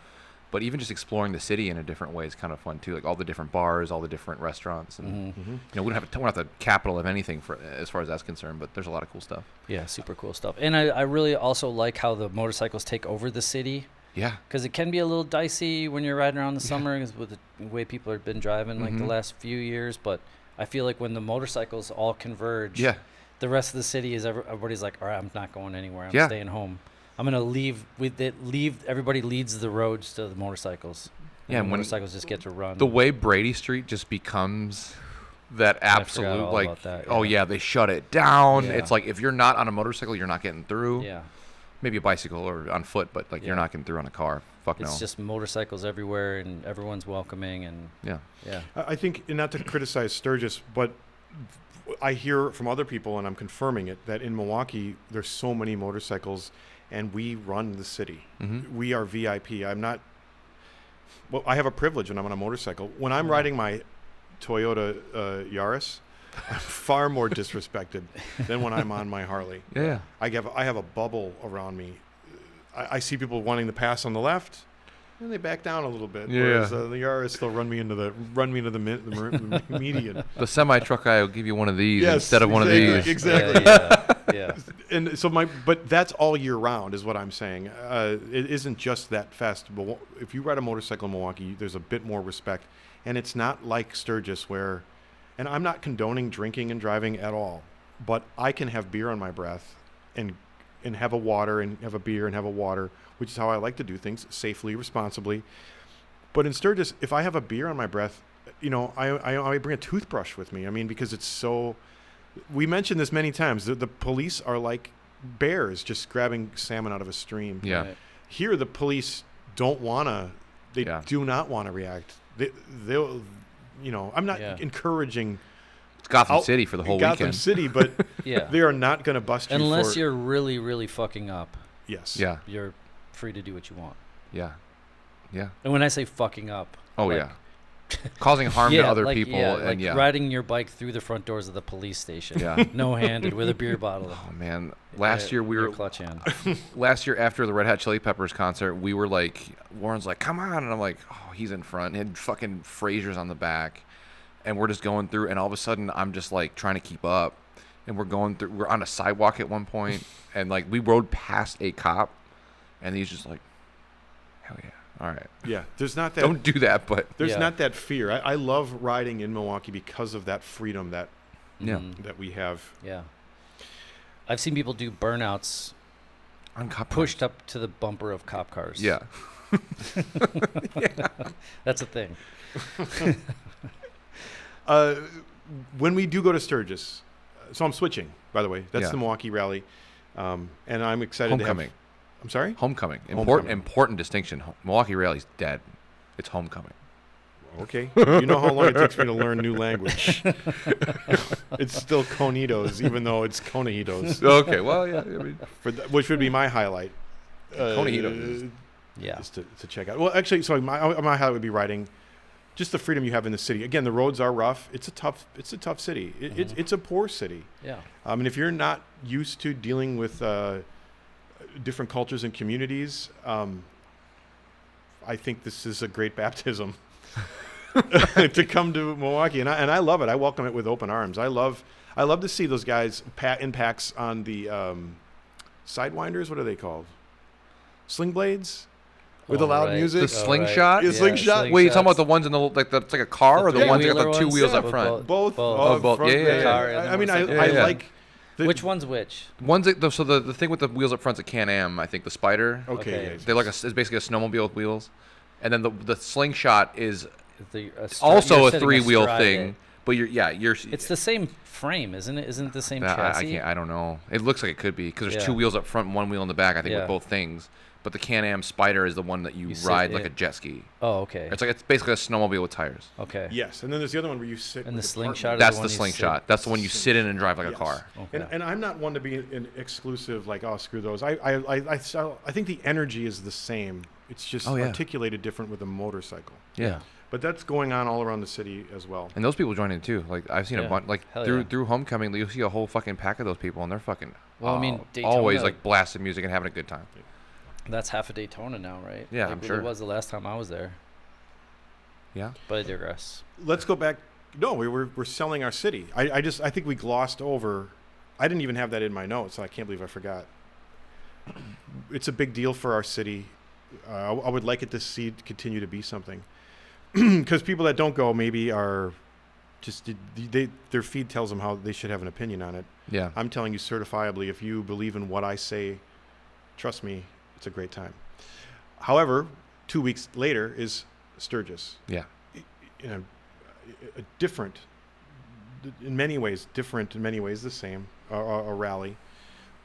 But even just exploring the city in a different way is kind of fun too. Like all the different bars, all the different restaurants, and Mm-hmm. you know, we're not the capital of anything for as far as that's concerned, but there's a lot of cool stuff. Yeah, super cool stuff. And I really also like how the motorcycles take over the city, Yeah, because it can be a little dicey when you're riding around in the summer, 'cause with the way people have been driving like the last few years. But I feel like when the motorcycles all converge, yeah, the rest of the city is everybody's like, all right, I'm not going anywhere. I'm Yeah. staying home. I'm gonna leave with it. Everybody leads the roads to the motorcycles. Yeah, And and the when motorcycles just get to run. the way Brady Street just becomes that forgot absolute all like, about that, oh yeah. yeah, they shut it down. Yeah. It's like if you're not on a motorcycle, you're not getting through. Yeah, Maybe a bicycle or on foot, but like you're Yeah. not getting through on a car. Fuck no. it's just motorcycles everywhere, and everyone's welcoming, and Yeah. yeah. I think, and not to criticize Sturgis, but I hear from other people, and I'm confirming it, that in Milwaukee there's so many motorcycles, and we run the city. Mm-hmm. We are VIP. I'm not. Well, I have a privilege when I'm on a motorcycle. When I'm riding my Toyota Yaris, I'm far more disrespected than when I'm on my Harley. Yeah. I have a bubble around me. I see people wanting to pass on the left, and they back down a little bit. Yeah. Whereas the Yaris still run me into the median. The semi truck guy will give you one of these Yes, instead of one of exactly, these. exactly. Yeah. And so but that's all year round, is what I'm saying. It isn't just that fest. But if you ride a motorcycle in Milwaukee, there's a bit more respect, and it's not like Sturgis where, and I'm not condoning drinking and driving at all, but I can have beer on my breath, and have a water, and have a beer and have a water, which is how I like to do things, safely, responsibly. But in Sturgis, if I have a beer on my breath, you know, I bring a toothbrush with me. I mean, because it's so. We mentioned this many times. The police are like bears just grabbing salmon out of a stream. Yeah. Right. Here, the police don't want to. They Yeah. do not want to react. They'll. You know, I'm not Yeah. encouraging It's Gotham out- City for the whole Gotham weekend. City, but Yeah. they are not going to bust you Unless for, you're really, really fucking up, Yes. Yeah. you're free to do what you want. Yeah. Yeah. And when I say fucking up, Oh like- yeah. Causing harm to other people, and like yeah. riding your bike through the front doors of the police station, Yeah. no-handed with a beer bottle. Oh man, last year we Your were clutch hand. last year after the Red Hot Chili Peppers concert, we were like, Warren's like, come on, and I'm like, oh, he's in front. He had fucking Frasier's on the back, and we're just going through, and all of a sudden I'm just like trying to keep up, and we're going through. We're on a sidewalk at one point, and like we rode past a cop, and he's just like, hell yeah, all right, Yeah. There's not that. don't do that, but There's Yeah. not that fear. I love riding in Milwaukee because of that freedom that yeah, Mhm. we have. Yeah. I've seen people do burnouts on cop pushed up to the bumper of cop cars. Yeah, That's a thing. When we do go to Sturgis, so I'm switching, by the way. That's Yeah. the Milwaukee Rally, and I'm excited homecoming. I'm sorry? Homecoming. Homecoming. Important distinction. Milwaukee Rally's dead. It's homecoming. Okay. You know how long it takes me to learn new language. It's still Conitos, even though it's Conahitos, Okay, well, yeah. I mean, which would be my highlight. Conahitos. Yeah. Just to check out. Well, actually, so my highlight would be riding. Just the freedom you have in the city. Again, the roads are rough. It's a tough city. It's a poor city. Yeah. And if you're not used to dealing with different cultures and communities, I think this is a great baptism to come to Milwaukee, and I love it. I welcome it with open arms. I love to see those guys in packs on the sidewinders. What are they called? Sling blades. With the loud music. The slingshot? Yeah, slingshot. Wait, you talking about the ones in the that's like a car, or the ones that got the two wheels Yeah, up front? Both. Both. Front, Yeah. Car and I mean, I motorcycle. like. Which one's which? One's like so the thing with the wheels up front's a Can-Am. I think the Spider. Okay. Okay. They're like it's basically a snowmobile with wheels, and then the slingshot is you're also a sitting three-wheel astride thing. it. But you're. It's the same frame, isn't it? Isn't it the same I chassis? can't. I don't know. It looks like it could be because there's Yeah. two wheels up front, and one wheel in the back. I think Yeah. with both things. But the Can-Am Spider is the one that you sit ride like in. a jet ski. Oh, okay. It's basically a snowmobile with tires. Okay. Yes, and then there's the other one where you sit. And with the partner. slingshot is That's the the one you slingshot. sit- That's the one you sit in and drive like a Yes. car. Okay. And I'm not one to be an exclusive like, oh, screw those. I think the energy is the same. It's just Oh, yeah. articulated different with a motorcycle. Yeah. But that's going on all around the city as well. And those people join in too. Like I've seen a Yeah. bunch. Like Hell through yeah. through homecoming, you'll see a whole fucking pack of those people, and they're fucking. Well, I mean, always Daytona- like blasting music and having a good time. That's half of Daytona now, right? Yeah, Like, I'm what sure. It was the last time I was there, Yeah. but I digress. Let's go back. No, we're selling our city. I think we glossed over. I didn't even have that in my notes. I can't believe I forgot. It's a big deal for our city. I would like it to continue to be something, because people that don't go maybe are just their feed tells them how they should have an opinion on it. Yeah. I'm telling you certifiably, if you believe in what I say, trust me, it's a great time. However, 2 weeks later is Sturgis. Yeah. In a different, in many ways different, in many ways the same, a rally.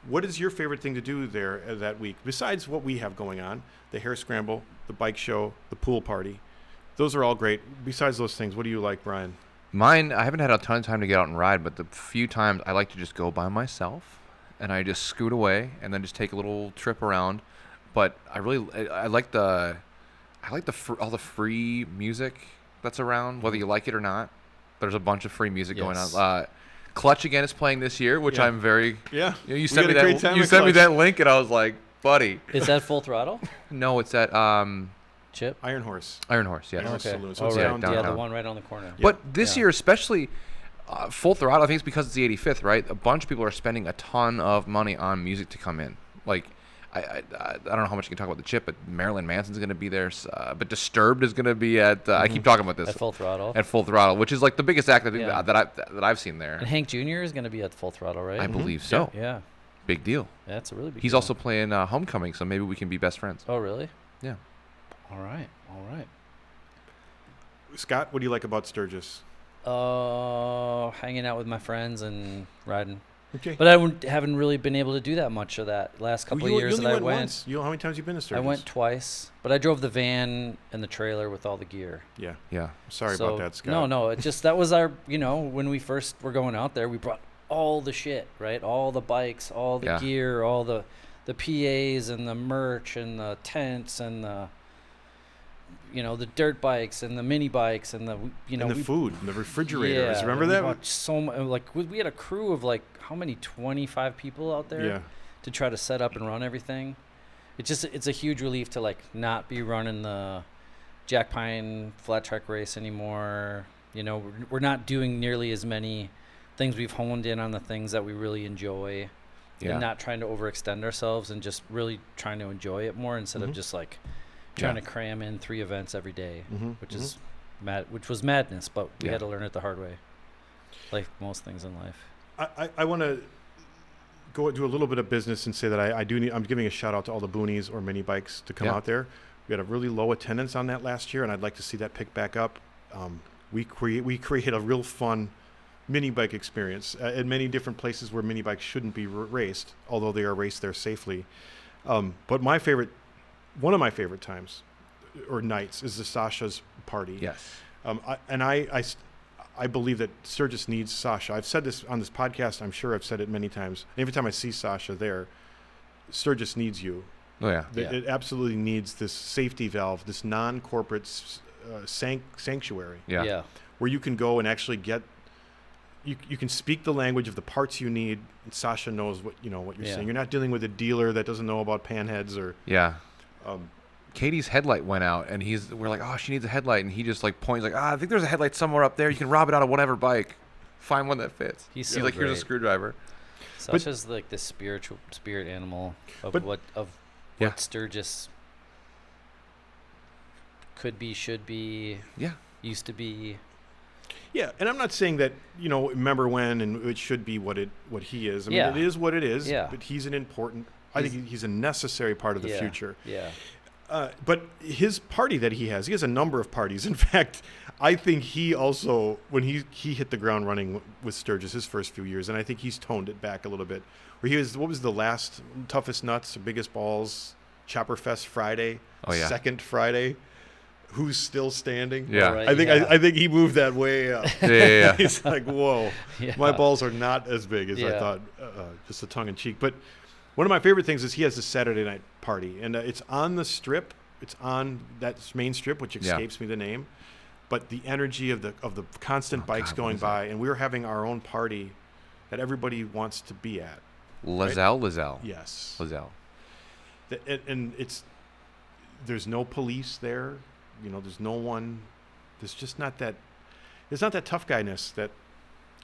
What is your favorite thing to do there that week, besides what we have going on, the hare scramble, the bike show, the pool party? Those are all great. Besides those things, what do you like, Brian? Mine, I haven't had a ton of time to get out and ride, but the few times I like to just go by myself, and I just scoot away and then just take a little trip around. But I like all the free music that's around, whether you like it or not. There's a bunch of free music going Yes. on. Clutch again is playing this year, which Yeah. I'm very. Yeah, You sent me that. You at sent me Clutch. that link, and I was like, buddy. Is that Full Throttle? No, it's at Chip? Iron Horse. Iron Horse. Yes. Iron Horse Okay. Saloon. So Oh, it's right. downtown. Yeah, the one right on the corner. But this Yeah. year, especially Full Throttle, I think it's because it's the 85th, right? A bunch of people are spending a ton of money on music to come in. Like, I don't know how much you can talk about the Chip, but Marilyn Manson's going to be there. But Disturbed is going to be at. I keep talking about this. At Full Throttle. At Full Throttle, which is like the biggest act Yeah. that I've seen there. And Hank Jr. is going to be at Full Throttle, right? I believe so. Yeah. Big deal. That's a really big He's deal. also playing Homecoming, so maybe we can be best friends. Oh, really? Yeah. All right. All right. Scott, what do you like about Sturgis? Hanging out with my friends and riding. Okay. But I haven't really been able to do that much of that last couple of years you that I only went. once. How many times have you been to Sturgis? I went twice, but I drove the van and the trailer with all the gear. Yeah. Yeah. Sorry So- about that, Scott. No, it just that was our, when we first were going out there, we brought all the shit, right? All the bikes, all the Yeah. gear, all the PAs and the merch and the tents and the the dirt bikes and the mini bikes and the And the food, and the refrigerators. Yeah, Remember we that? bought so much. Like we had a crew of like how many 25 people out there Yeah. to try to set up and run everything. It's a huge relief to like not be running the Jack Pine flat track race anymore. We're not doing nearly as many things. We've honed in on the things that we really enjoy, Yeah. and not trying to overextend ourselves, and just really trying to enjoy it more instead of Mhm. just like trying Yeah. to cram in 3 events every day, Mhm, which mhm. is which was madness, but we Yeah. had to learn it the hard way, like most things in life. I want to go do a little bit of business and say that I'm giving a shout out to all the boonies or mini bikes to come Yeah. out there. We had a really low attendance on that last year, and I'd like to see that pick back up. We create a real fun mini bike experience in many different places where mini bikes shouldn't be raced, although they are raced there safely. But one of my favorite times or nights is the Sasha's party. Yes. I believe that Sturgis needs Sasha. I've said this on this podcast. I'm sure I've said it many times. Every time I see Sasha there, Sturgis needs you. Oh yeah. It absolutely needs this safety valve, this non-corporate sanctuary. Yeah. Yeah. Where you can go and actually get, you can speak the language of the parts you need. And Sasha knows what you're Yeah. saying. You're not dealing with a dealer that doesn't know about panheads or. Yeah. Um, Katie's headlight went out, and we're like, oh, she needs a headlight, and he just like points like, I think there's a headlight somewhere up there. You can rob it out of whatever bike, find one that fits. He's He's so like, here's a great. screwdriver. Sasha's like the spirit animal of But- what Yeah. Sturgis could be, should be, Yeah. used to be. Yeah, and I'm not saying that remember when and it should be what he is. I mean, Yeah. it is what it is. Yeah. But he's an important. I think he's a necessary part of the Yeah. future. Yeah. But his party that he has a number of parties. In fact, I think he also, when he hit the ground running with Sturgis his first few years, and I think he's toned it back a little bit. Where what was the last toughest nuts, biggest balls, Chopper Fest Friday, Oh, yeah. second Friday. Who's still standing? Yeah. Right, I think yeah. I think he moved that way up. Yeah. He's like, whoa, Yeah. my balls are not as big as I Yeah. thought. Just a tongue in cheek. But one of my favorite things is he has a Saturday night party, and it's on the strip. It's on that main strip, which escapes me the name. But the energy of the constant bikes God, going what is by, and we're having our own party that everybody wants to be at. Lizelle. Yes. Lizelle. And there's no police there. There's no one. There's just not that. There's not that tough guyness that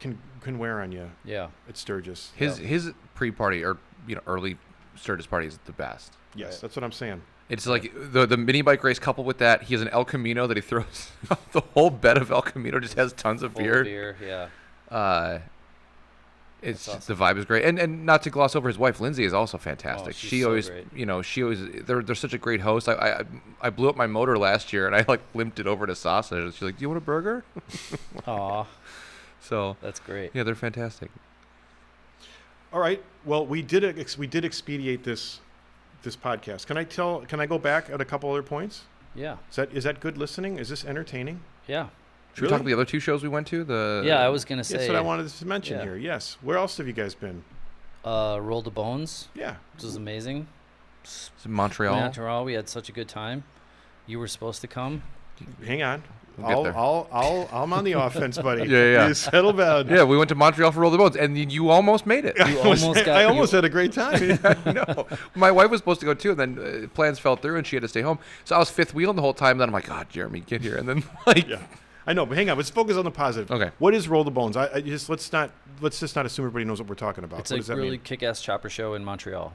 can wear on you Yeah. at Sturgis. His pre-party or early Sturgis party is the best. Yes, Right. that's what I'm saying. It's like the mini bike race coupled with that. He has an El Camino that he throws. The whole bed of El Camino just has tons of Full beer. Yeah. It's That's the vibe is great, and not to gloss over his wife Lindsay is also fantastic. she's She so always, great. they're such a great host. I blew up my motor last year, and I like limped it over to Sasa. She's like, "Do you want a burger?" Aw, So that's great. yeah, they're fantastic. All right. Well, we did expedite this podcast. Can I go back at a couple other points? Yeah. Is that good listening? Is this entertaining? Yeah. Should we talk about the other two shows we went to? Yeah, I was gonna say. That's what I wanted to mention yeah. here. Yes. Where else have you guys been? Roll the Bones, Yeah. which was amazing. It's in Montreal. Montreal, we had such a good time. You were supposed to come. Hang on. We'll get there. I'm on the offense, buddy. Yeah. You settle down. Yeah, we went to Montreal for Roll the Bones, and you almost made it. You almost got. I almost had a great time. No, my wife was supposed to go too, and then plans fell through, and she had to stay home. So I was fifth wheeling the whole time. Then I'm like, God, Jeremy, get here, and then like, Yeah. I know, but hang on. Let's focus on the positive. Okay. What is Roll the Bones? Let's just not assume everybody knows what we're talking about. It's What a does that really mean? kick-ass chopper show in Montreal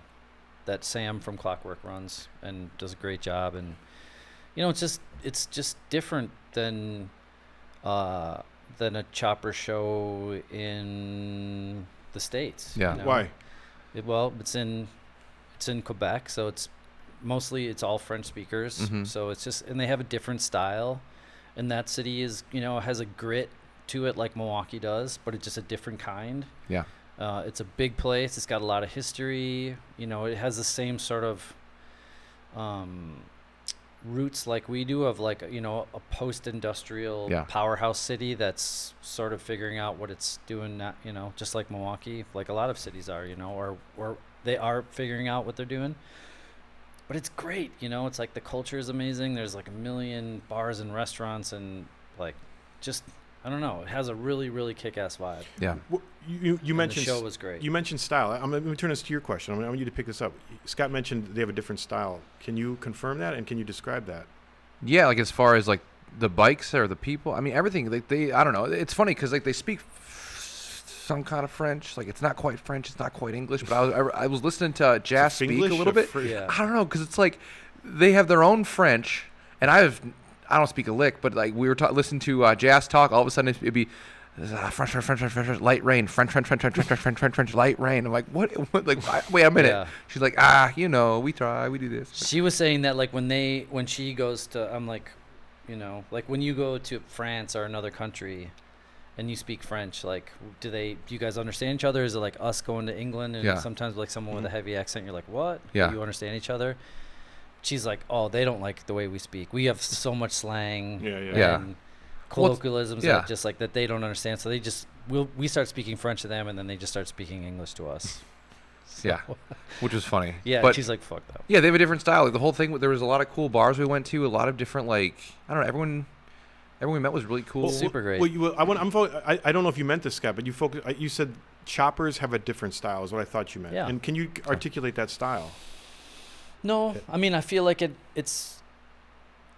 that Sam from Clockwork runs and does a great job. And it's just different than a chopper show in the States. Yeah. Why? It's in Quebec, so it's all French speakers. Mhm. So it's just, and they have a different style. And that city is, has a grit to it like Milwaukee does, but it's just a different kind. yeah, It's a big place. It's got a lot of history. It has the same sort of roots like we do of like, a post-industrial Yeah. powerhouse city that's sort of figuring out what it's doing now, just like Milwaukee, like a lot of cities are, or they are figuring out what they're doing. But it's great, it's like the culture is amazing. There's like a million bars and restaurants and like just, I don't know. It has a really, really kick-ass vibe. yeah. You And mentioned the show was great. You mentioned style. I'm going to turn this to your question. I want you to pick this up. Scott mentioned they have a different style. Can you confirm that, and can you describe that? Yeah, like as far as like the bikes or the people, I mean everything. Like they, I don't know. It's funny because like they speak some kind of French. Like it's not quite French, it's not quite English. But I was listening to Jazz speak Finglish a little or bit. Yeah. I don't know because it's like they have their own French, and I don't speak a lick. But like we were listening to Jazz talk, all of a sudden it'd be. French, light rain, French, light rain. I'm like, what? Like, wait a minute. Yeah. She's like, we try, we do this. She was saying that like when she goes to, I'm like, like when you go to France or another country and you speak French, like, do you guys understand each other? Is it like us going to England and sometimes like someone with a heavy accent, you're like, what? Yeah. Do you understand each other? She's like, oh, they don't like the way we speak. We have so much slang and colloquialisms that just like that they don't understand. So they just we start speaking French to them, and then they just start speaking English to us. So. Yeah, which was funny. Yeah, but she's like, fuck that. Yeah, they have a different style. Like the whole thing, there was a lot of cool bars we went to, a lot of different, like, I don't know, everyone we met was really cool. Super great. Well, I don't know if you meant this, Scott, but you said choppers have a different style is what I thought you meant. Yeah. And can you articulate that style? No, I mean, I feel like it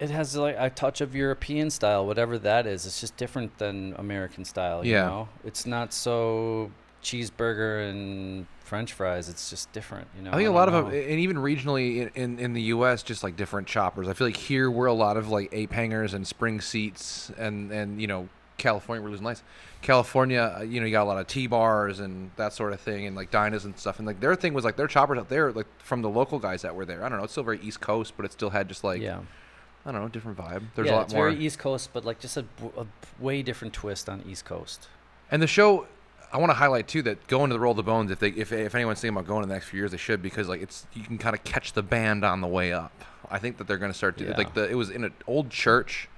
has like a touch of European style, whatever that is. It's just different than American style, you know? It's not so cheeseburger and French fries. It's just different, you know? I think a lot of them, and even regionally in the U.S., just like different choppers. I feel like here we're a lot of like ape hangers and spring seats, and you know, California, we're losing lights. California, you know, you got a lot of T-bars and that sort of thing, and like diners and stuff. And like their thing was like their choppers out there, like from the local guys that were there. I don't know, it's still very East Coast, but it still had just like I don't know, different vibe. There's a lot it's more. very East Coast, but like just a way different twist on East Coast. And the show, I want to highlight too that going to the Roll the Bones, if anyone's thinking about going in the next few years, they should, because like you can kind of catch the band on the way up. I think that they're going to start to it was in an old church.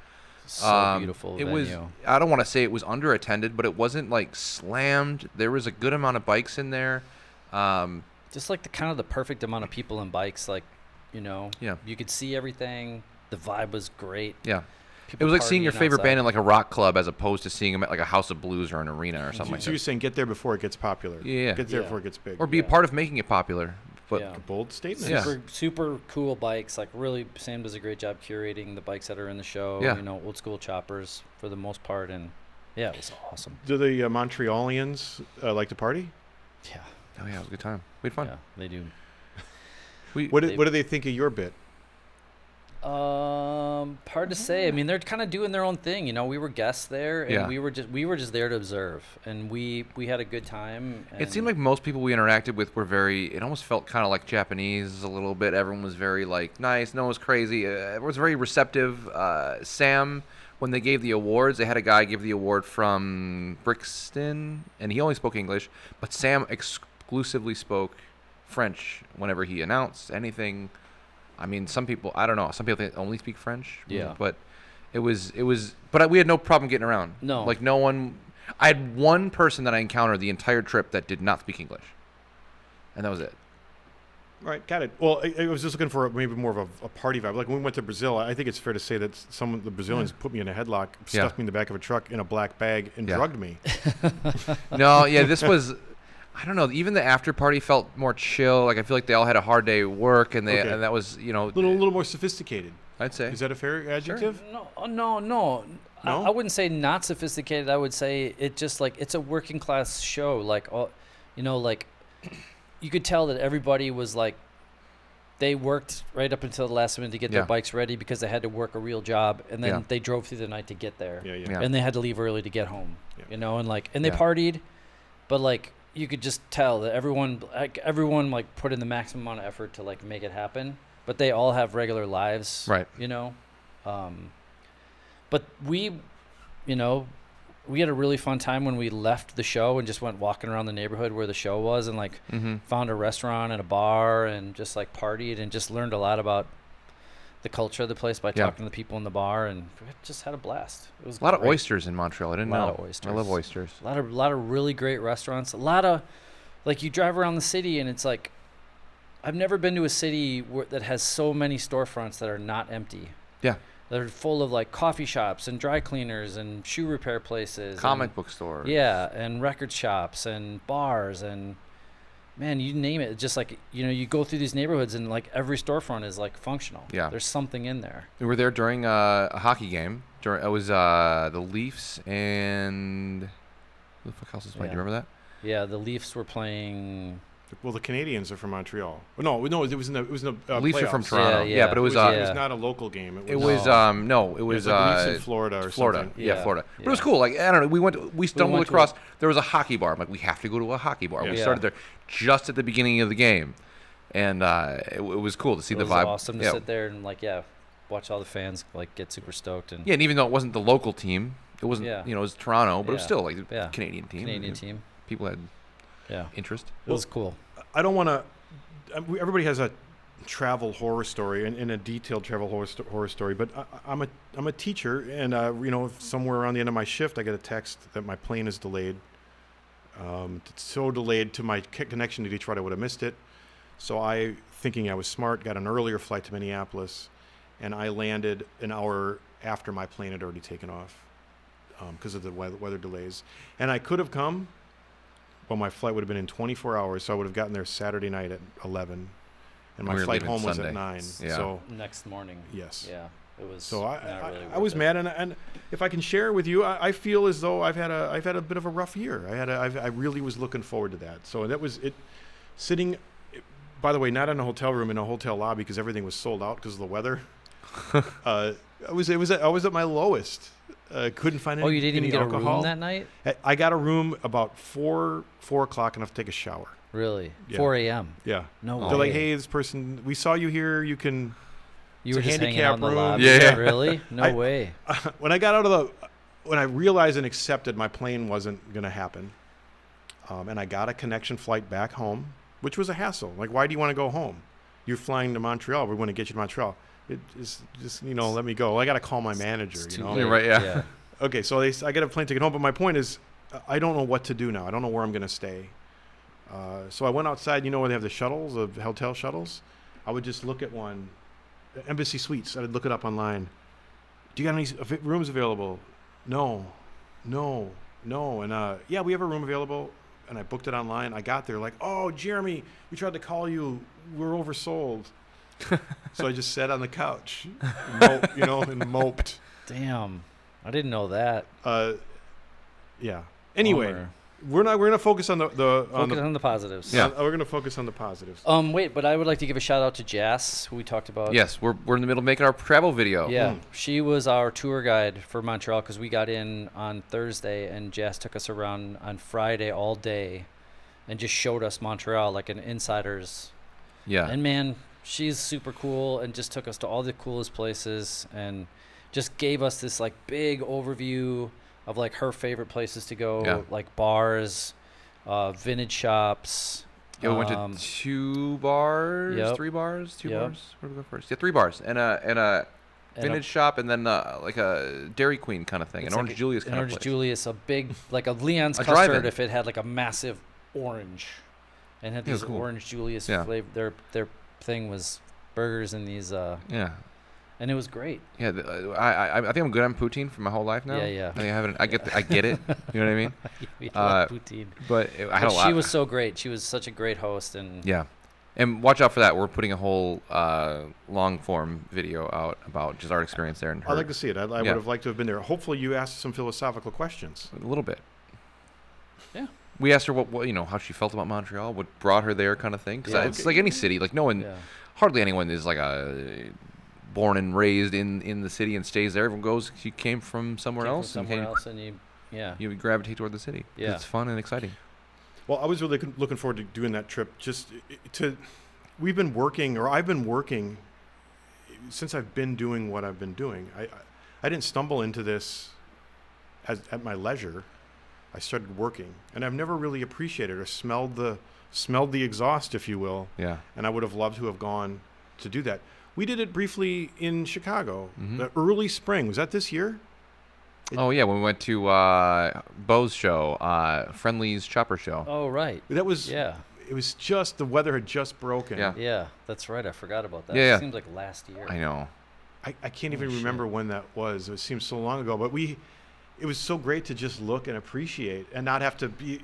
So beautiful. It venue. was. I don't want to say it was underattended, but it wasn't like slammed. There was a good amount of bikes in there. Just like the perfect amount of people and bikes. Like, you know, you could see everything. The vibe was great. Yeah. People it was like seeing your favorite outside. band in like a rock club as opposed to seeing them at like a House of Blues or an arena or something like So that. you're saying get there before it gets popular. Yeah. Get there before it gets big. Or be a part of making it popular. But A bold statement. Yeah. Super cool bikes. Like really, Sam does a great job curating the bikes that are in the show. Yeah. You know, old school choppers for the most part, and it was awesome. Do the Montrealians like to party? Yeah. Oh yeah, it was a good time. We had fun. Yeah, they do. What do they think of your bit? Hard to say. I mean, they're kind of doing their own thing. You know, we were guests there, and we were just there to observe, and we had a good time. It seemed like most people we interacted with were very. It almost felt kind of like Japanese a little bit. Everyone was very like nice. No one was crazy. Everyone was very receptive. Sam, when they gave the awards, they had a guy give the award from Brixton, and he only spoke English, but Sam exclusively spoke French whenever he announced anything. I mean, some people, I don't know. Some people only speak French. Yeah. But it was, but we had no problem getting around. No. Like no one, I had one person that I encountered the entire trip that did not speak English. And that was it. Right, got it. Well, I was just looking for maybe more of a party vibe. Like when we went to Brazil, I think it's fair to say that some of the Brazilians put me in a headlock, stuffed me in the back of a truck in a black bag, and drugged me. No, yeah, this was, I don't know. Even the after party felt more chill. Like I feel like they all had a hard day at work, and and that was, you know, a little more sophisticated. I'd say. Is that a fair adjective? Sure. No. I wouldn't say not sophisticated. I would say it just like it's a working class show. Like, you know, like you could tell that everybody was like they worked right up until the last minute to get their bikes ready because they had to work a real job, and then they drove through the night to get there. Yeah. And they had to leave early to get home. Yeah. You know, and they partied, but like. You could just tell that everyone put in the maximum amount of effort to like make it happen, but they all have regular lives, right? You know, but we had a really fun time when we left the show and just went walking around the neighborhood where the show was and like found a restaurant and a bar and just like partied and just learned a lot about the culture of the place by talking to the people in the bar, and we just had a blast. It was a lot of oysters in Montreal. I didn't know. A lot of oysters. I love oysters. A lot of really great restaurants. A lot of, like, you drive around the city and it's like, I've never been to a city that has so many storefronts that are not empty. Yeah. That are full of like coffee shops and dry cleaners and shoe repair places. Comic book stores. Yeah, and record shops and bars and. Man, you name it. It's just like, you know, you go through these neighborhoods and like every storefront is like functional. Yeah. There's something in there. We were there during a hockey game. It was the Leafs and who the fuck else was playing? Do you remember that? Yeah, the Leafs were playing. Well, the Canadians are from Montreal. No, it was in the Leafs playoffs. are from Toronto. Yeah, but it was not a local game. It was like Leafs in Florida or something. Yeah, Florida. But it was cool. Like I don't know, we stumbled across. There was a hockey bar. I'm like, we have to go to a hockey bar. We started there just at the beginning of the game, and it was cool to see the vibe. It was awesome to sit there and like watch all the fans like get super stoked and and even though it wasn't the local team, It wasn't, Yeah. it was Toronto, but it was Yeah. still like Yeah. a Canadian team. Canadian team. People had Yeah. interest. It was cool. I don't want to. Everybody has a travel horror story and a detailed travel horror story, but I'm a teacher, and somewhere around the end of my shift, I get a text that my plane is delayed. It's so delayed to my connection to Detroit, I would have missed it. So I, thinking I was smart, got an earlier flight to Minneapolis, and I landed an hour after my plane had already taken off because of the weather delays. And I could have come, but my flight would have been in 24 hours, so I would have gotten there Saturday night at 11, and my We were flight leaving home was Sunday. at 9. Yeah. So Next morning. yes. Yeah. It was. So not I really was worth mad, and if I can share with you, I feel as though I've had a bit of a rough year. I really was looking forward to that. So that was it. Sitting, by the way, not in a hotel room, in a hotel lobby because everything was sold out because of the weather. I was at my lowest. Couldn't find any. Oh, you didn't even any get alcohol. a room that night? I got a room about 4 o'clock enough to take a shower. Really? Yeah. 4 a.m. Yeah. No way. They're like, hey, this person, we saw you here. You can. You it's were a just hanging handicap out in the room. lobby? Yeah. Really? No way. When I realized and accepted my plane wasn't going to happen, and I got a connection flight back home, which was a hassle. Like, why do you want to go home? You're flying to Montreal. We want to get you to Montreal. It is just, let me go. I got to call my manager, It's you too know? late. Yeah, right, yeah. Okay, so I get a plane ticket home, but my point is, I don't know what to do now. I don't know where I'm going to stay. So I went outside, where they have the shuttles, the hotel shuttles? I would just look at one. Embassy Suites. I'd look it up online. Do you got any rooms available? No. And yeah, we have a room available. And I booked it online. I got there like, oh, Jeremy, we tried to call you. We're oversold. So I just sat on the couch, and moped. Damn. I didn't know that. Yeah. Anyway, Bummer. we're gonna focus on Focus on the positives. Yeah. we're gonna focus on the positives. Wait, but I would like to give a shout out to Jess, who we talked about. Yes, we're in the middle of making our travel video. Yeah, she was our tour guide for Montreal because we got in on Thursday and Jess took us around on Friday all day and just showed us Montreal like an insider's. Yeah. And man, she's super cool and just took us to all the coolest places and just gave us this like big overview of like her favorite places to go, Yeah. like bars, vintage shops. Yeah, we went to 2 bars, Yep. 3 bars, 2 Yep. bars. Where did we go first? Yeah, 3 bars and a vintage shop, and then like a Dairy Queen kind of thing, It's an like Orange Julius kind of Orange place. Julius, a big like a Leon's A custard drive-in. if it had like a massive orange, and had Yeah, it was these cool. Orange Julius Yeah. flavor. Their thing was burgers and these, Yeah. and it was great. Yeah, I think I'm good on poutine for my whole life now. Yeah, yeah. I haven't. I get it. You know what I mean? We love Uh, poutine. But I had But a lot. she was so great. She was such a great host, and Yeah, and watch out for that. We're putting a whole long form video out about just our experience there. And her, I'd like to see it. I Yeah. would have liked to have been there. Hopefully, you asked some philosophical questions. a little bit. Yeah. We asked her what how she felt about Montreal, what brought her there, kind of thing. Because Yeah. it's like any city. Like no one, yeah, hardly anyone is like born and raised in the city and stays there. Everyone goes. She came from somewhere Came from else, somewhere and else, and you you gravitate toward the city. 'Cause Yeah. it's fun and exciting. Well, I was really looking forward to doing that trip. I've been working since I've been doing what I've been doing. I didn't stumble into this at my leisure. I started working, and I've never really appreciated or smelled the exhaust, if you will. Yeah. And I would have loved to have gone to do that. We did it briefly in Chicago, Mhm. the early spring. Was that this year? Oh yeah, when we went to Bo's show, Friendly's Chopper Show. Oh right. That was. Yeah. It was just the weather had just broken. Yeah. Yeah. That's right. I forgot about that. Yeah, yeah. It seems like last year. I know. I can't even Holy remember shit. when that was. It seems so long ago. But it was so great to just look and appreciate and not have to be.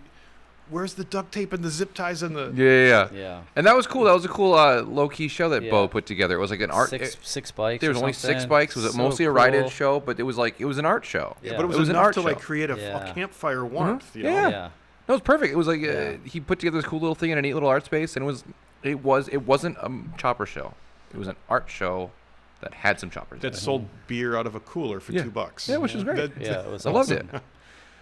Where's the duct tape and the zip ties and the? Yeah. Yeah. And that was cool. That was a cool low key show that Yeah. Bo put together. It was like an art. Six bikes. There or was only 6 something. bikes. It was So mostly a ride-in cool. show, but it was an art show. Yeah. But it was, It was an enough art to like show. create a Yeah. campfire warmth. You know? Yeah. Yeah. That was perfect. It was like Yeah. he put together this cool little thing in a neat little art space, and it wasn't a chopper show. It was an art show that had some choppers. That in it. sold beer out of a cooler for Yeah. $2. Yeah, which was great. That- Yeah, it was I loved awesome. it.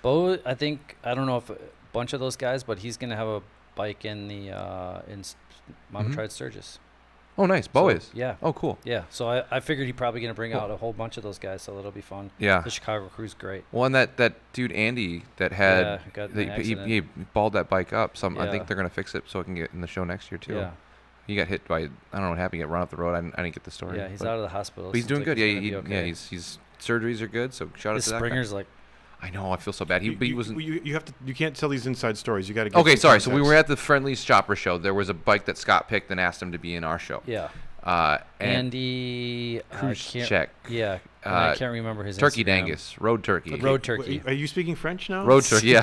Bo, I don't know if a bunch of those guys, but he's gonna have a bike in the Mama Mhm. Tried Sturgis. Oh, nice. Bo So, is. Yeah. Oh, cool. Yeah. So I figured he's probably going to bring out a whole bunch of those guys, so that'll be fun. Yeah. The Chicago crew's great. Well, and that dude Andy that had Yeah, got in an he accident. balled that bike up. I Yeah. think they're gonna fix it so it can get in the show next year too. Yeah. He got hit by, I don't know what happened. He got run off the road. I didn't get the story. Yeah, he's but- out of the hospital. But he's Seems doing like good. he's Yeah, gonna be okay. he's surgeries are good. So shout His out to that Springer's guy. like, I know. I feel so bad. He wasn't. You have to. You can't tell these inside stories. You got to. Okay, sorry. So we were at the Friendly's Chopper show. There was a bike that Scott picked and asked him to be in our show. yeah. And Andy Khrushchev. Yeah. And I Uh, can't remember his Turkey Instagram. Dangus. Road Turkey. Road Turkey. Are you speaking French now? Road Turkey. Yeah.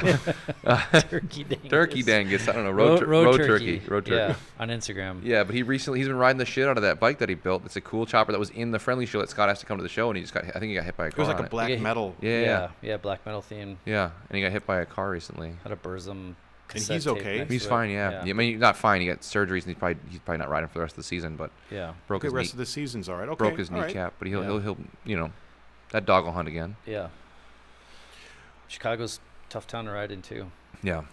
Turkey Dangus. Turkey Dangus. I don't know. Road Turkey. Road Turkey. Yeah, on Instagram. Yeah, but he's been riding the shit out of that bike that he built. It's a cool chopper that was in the Friendly show that Scott asked to come to the show, and I think he got hit by a It car. was like on a black Yeah, metal. Yeah. Black metal theme. Yeah, and he got hit by a car recently. Had a Burzum. he's cassette tape okay? next He's to it. fine, yeah. I mean, not fine. He got surgeries, and he's probably not riding for the rest of the season. But Yeah. broke Okay, his rest knee, of the season's all right. Okay, broke his all right. kneecap. But Yeah. he'll that dog will hunt again. Yeah. Chicago's tough town to ride in too. Yeah.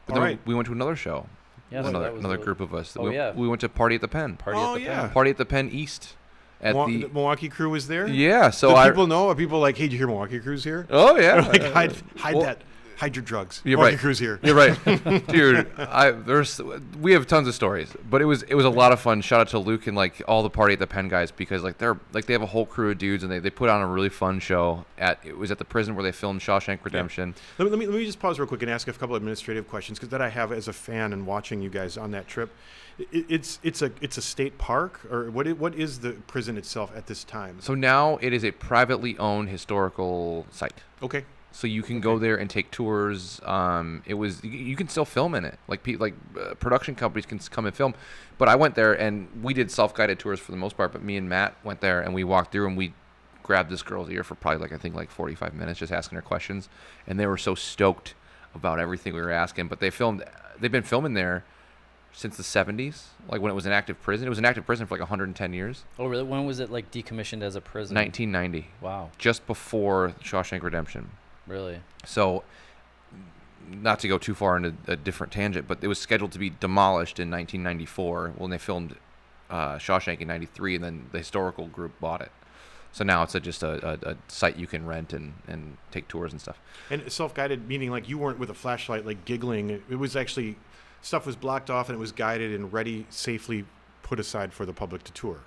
But All then right. we went to another show. Yeah. so another that was another a group of us. Oh, yeah. We went to Party at the Pen. Party Oh, at the yeah. Pen. Party at the Pen East. At The the Milwaukee crew was there. yeah. So Do I. people know? Are people like, hey, did you hear Milwaukee crew's here? Oh yeah. Like hide well, that. Hide your drugs. You're Milwaukee right. crew's here. You're right, dude. We have tons of stories, but it was a lot of fun. Shout out to Luke and like all the Party at the Pen guys because like they have a whole crew of dudes and they put on a really fun show. It was at the prison where they filmed Shawshank Redemption. Let me just pause real quick and ask a couple administrative questions because that I have as a fan and watching you guys on that trip. It's a state park or what is the prison itself at this time? So now it is a privately owned historical site. Okay. So you can go there and take tours. You can still film in it. Production companies can come and film. But I went there and we did self-guided tours for the most part. But me and Matt went there and we walked through and we grabbed this girl's ear for probably 45 minutes just asking her questions. And they were so stoked about everything we were asking. But they've been filming there since the 70s, like when it was an active prison. It was an active prison for like 110 years. Oh, really? When was it like decommissioned as a prison? 1990, Wow. just before Shawshank Redemption. Really? So, not to go too far into a different tangent, but it was scheduled to be demolished in 1994 when they filmed Shawshank in 93, and then the historical group bought it. So now it's just a site you can rent and take tours and stuff. And self-guided meaning like you weren't with a flashlight like giggling. It was actually stuff was blocked off and it was guided and ready, safely put aside for the public to tour.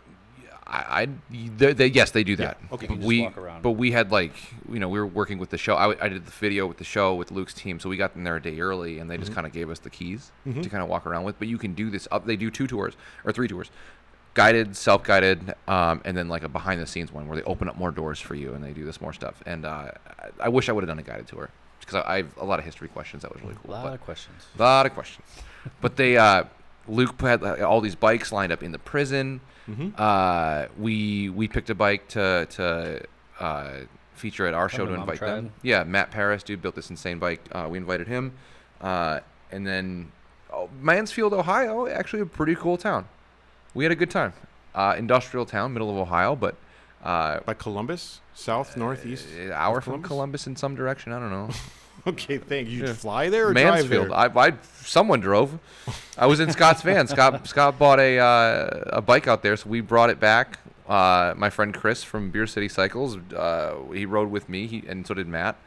Yes, they do that. Yeah, okay. But You just we walk around. but we had we were working with the show. I did the video with the show with Luke's team, so we got them there a day early, and they just kind of gave us the keys to kind of walk around with. But you can do this. They do 2 tours or 3 tours, guided, self-guided, and then like a behind-the-scenes one where they open up more doors for you and they do this more stuff. And I wish I would have done a guided tour because I have a lot of history questions. That was really cool. A lot of questions. A lot of questions. But Luke had all these bikes lined up in the prison. We picked a bike to feature at our show From to the invite Mom them. Tribe? Yeah, Matt Paris, dude, built this insane bike. We invited him. And then Mansfield, Ohio, actually a pretty cool town. We had a good time. Industrial town, middle of Ohio, but By Columbus? South, north, east? an hour of from Columbus in some direction. I don't know. Okay, thank you. Yeah. Fly there or drive Mansfield. there? Someone drove. I was in Scott's van. Scott bought a bike out there, so we brought it back. My friend Chris from Beer City Cycles, he rode with me, and so did Matt.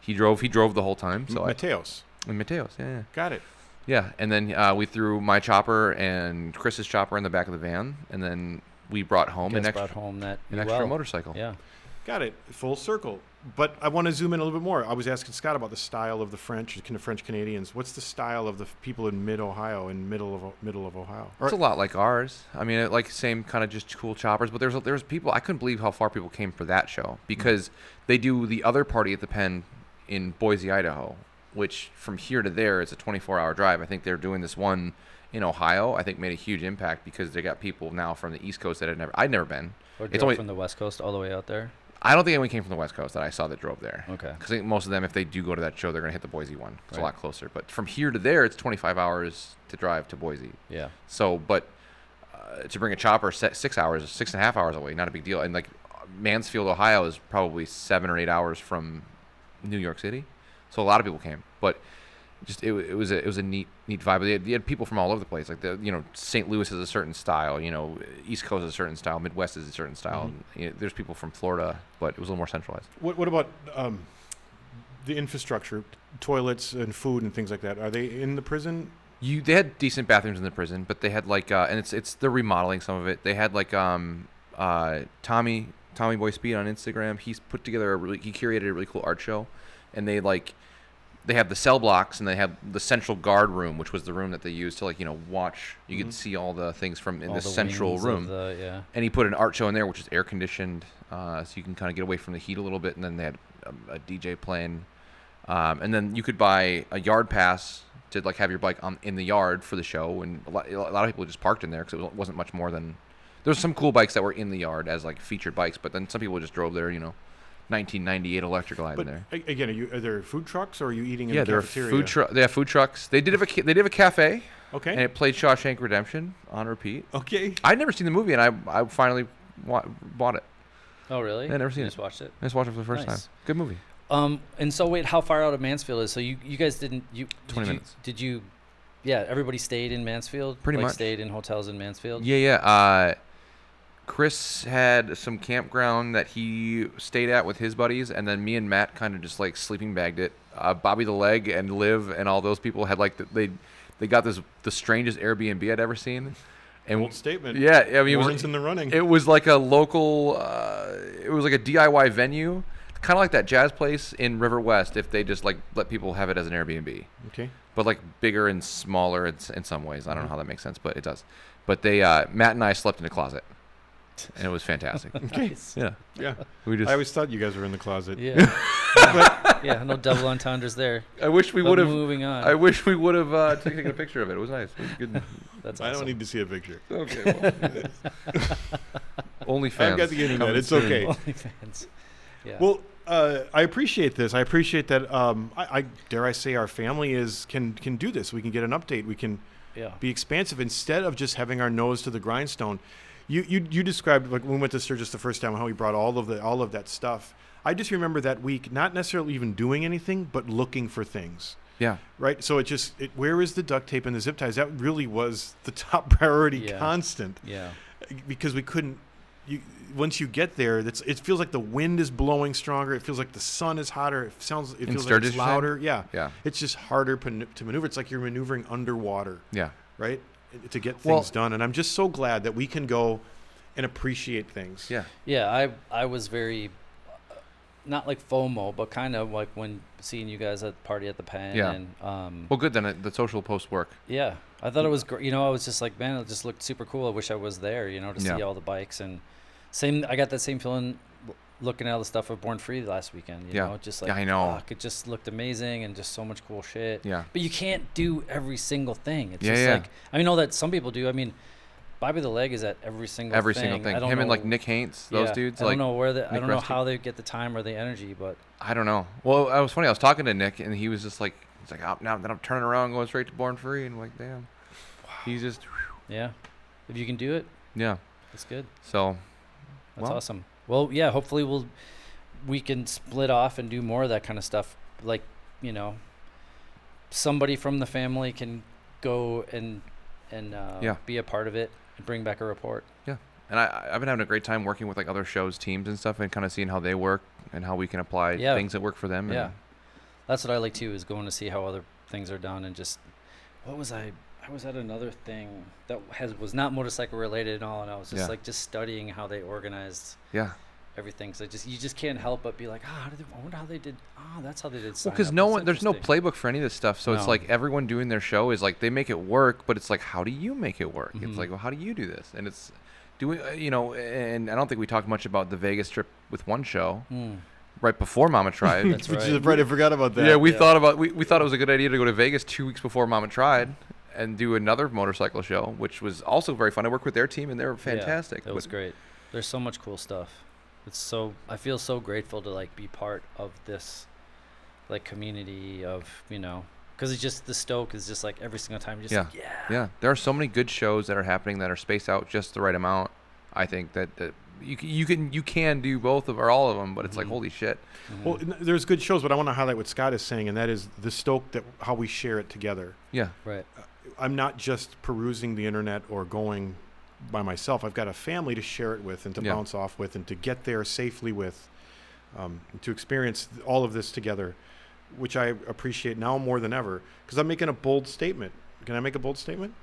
He drove the whole time. So Mateos. and Mateos, yeah. Got it. Yeah, and then we threw my chopper and Chris's chopper in the back of the van, and then we brought home an extra motorcycle. Yeah. Got it. Full circle. But I want to zoom in a little bit more. I was asking Scott about the style of the French Canadians. What's the style of the people in mid-Ohio, in middle of Ohio? It's a lot like ours. I mean, same kind of just cool choppers. But there's people. I couldn't believe how far people came for that show because they do the other Party at the Pen in Boise, Idaho, which from here to there is a 24-hour drive. I think they're doing this one in Ohio. I think made a huge impact because they got people now from the East Coast that I'd never been. Or It's drove only- from the West Coast all the way out there. I don't think anyone came from the West Coast that I saw that drove there. Okay. Because I think most of them, if they do go to that show, they're going to hit the Boise one. It's a Right. lot closer. But from here to there, it's 25 hours to drive to Boise. Yeah. So, but to bring a chopper 6 hours, 6.5 hours away, not a big deal. And Mansfield, Ohio is probably 7 or 8 hours from New York City. So a lot of people came. But just it was a neat vibe. You had people from all over the place. Like St. Louis is a certain style. East Coast is a certain style. Midwest is a certain style. And, there's people from Florida, but it was a little more centralized. What about the infrastructure, toilets and food and things like that? Are they in the prison? They had decent bathrooms in the prison, but they had like and they're remodeling some of it. They had like Tommy Boy Speed on Instagram. He's put together he curated a really cool art show, and they have the cell blocks, and they have the central guard room, which was the room that they used to watch. You could see all the things from in the central room. And he put an art show in there, which is air conditioned, so you can kind of get away from the heat a little bit. And then they had a DJ playing, and then you could buy a yard pass to have your bike in the yard for the show. And a lot of people just parked in there because it wasn't much more than. There's some cool bikes that were in the yard as featured bikes, but then some people just drove there, 1998 electric line in there. Again, are there food trucks, or are you eating in the the cafeteria? They have food trucks. They did have a cafe. Okay. And it played Shawshank Redemption on repeat. Okay. I'd never seen the movie, and I finally bought it. Oh, really? I'd never seen You it. just watched it? I just watched it for the first time. Good movie. And so wait, how far out of Mansfield is? So you guys didn't 20 minutes. Did you? Yeah, everybody stayed in Mansfield. Pretty much. Stayed in hotels in Mansfield. Yeah. Chris had some campground that he stayed at with his buddies, and then me and Matt kind of just sleeping bagged it. Bobby the Leg and Liv and all those people had they got the strangest Airbnb I'd ever seen. And Bold statement. Yeah, I mean, Warren's in the running. It was like a local. It was like a DIY venue, kind of like that jazz place in River West. If they just let people have it as an Airbnb. Okay. But bigger and smaller in some ways. I don't know how that makes sense, but it does. But they Matt and I slept in a closet. And it was fantastic. Nice. Yeah. Yeah. I I always thought you guys were in the closet. Yeah. Yeah. No double entendres there. I wish we But would have. moving on. I wish we would have taken a picture of it. It was nice. It was good. That's I awesome. don't need to see a picture. Okay. Well, OnlyFans. I've got the internet. coming It's soon. okay. OnlyFans. Yeah. Well, I appreciate this. I appreciate that. I dare I say our family can do this. We can get an update. We can yeah. be expansive instead of just having our nose to the grindstone. You described when we went to Sturgis the first time how we brought all of that stuff. I just remember that week not necessarily even doing anything but looking for things. Yeah. Right. So where is the duct tape and the zip ties? That really was the top priority, Yeah. constant. Yeah. Because we couldn't. Once you get there, it feels like the wind is blowing stronger. It feels like the sun is hotter. It feels like Sturgis, it's louder. Yeah. Yeah. It's just harder to maneuver. It's like you're maneuvering underwater. Yeah. Right. To get things done. And I'm just so glad that we can go and appreciate things. Yeah. Yeah. I was very, not like FOMO, but kind of like when seeing you guys at the party at the Pen. Yeah. And, Well, good then. The social post work. yeah. I thought it was great. I was just like, man, it just looked super cool. I wish I was there, to see all the bikes. And I got that same feeling looking at all the stuff of Born Free last weekend. You know, just like, I know. fuck, it just looked amazing and just so much cool shit. Yeah. But you can't do every single thing. It's Yeah, just yeah. like, I know that some people do. I mean, Bobby the Leg is at every single thing. I don't Him know, and Nick Haints, those dudes. I don't know I don't know Rusty. how they get the time or the energy, but I don't know. Well, it was funny. I was talking to Nick, and he was just like, oh, now then I'm turning around, going straight to Born Free, and I'm like, damn. He's just, yeah. If you can do it, yeah. that's good. So, That's awesome. Well, yeah, hopefully we can split off and do more of that kind of stuff. Like, somebody from the family can go and be a part of it and bring back a report. Yeah. And I've been having a great time working with other shows, teams and stuff, and kind of seeing how they work and how we can apply things that work for them. Yeah. That's what I like too, is going to see how other things are done. And just, I was at another thing that was not motorcycle related at all, and I was just just studying how they organized everything. So you just can't help but be like, I wonder how they did. That's how they did. Well, because there's no playbook for any of this stuff. So it's like everyone doing their show is like they make it work, but it's like, how do you make it work? Mm-hmm. It's like, well, how do you do this? And it's doing, and I don't think we talked much about the Vegas trip with one show. Right before Mama Tried. That's right. Right, I forgot about that. Yeah, we thought about we thought it was a good idea to go to Vegas 2 weeks before Mama Tried and do another motorcycle show, which was also very fun. I worked with their team and they were fantastic. Yeah, it was great. There's so much cool stuff. I feel so grateful to be part of this community of, because it's just, the stoke is just every single time you're just yeah. There are so many good shows that are happening that are spaced out just the right amount. I think that you can do both of or all of them, but it's like holy shit. Well, there's good shows, but I want to highlight what Scott is saying, and that is the stoke that how we share it together. Yeah. Right. I'm not just perusing the internet or going by myself. I've got a family to share it with and to bounce off with and to get there safely with, to experience all of this together, which I appreciate now more than ever because I'm making a bold statement. Can I make a bold statement?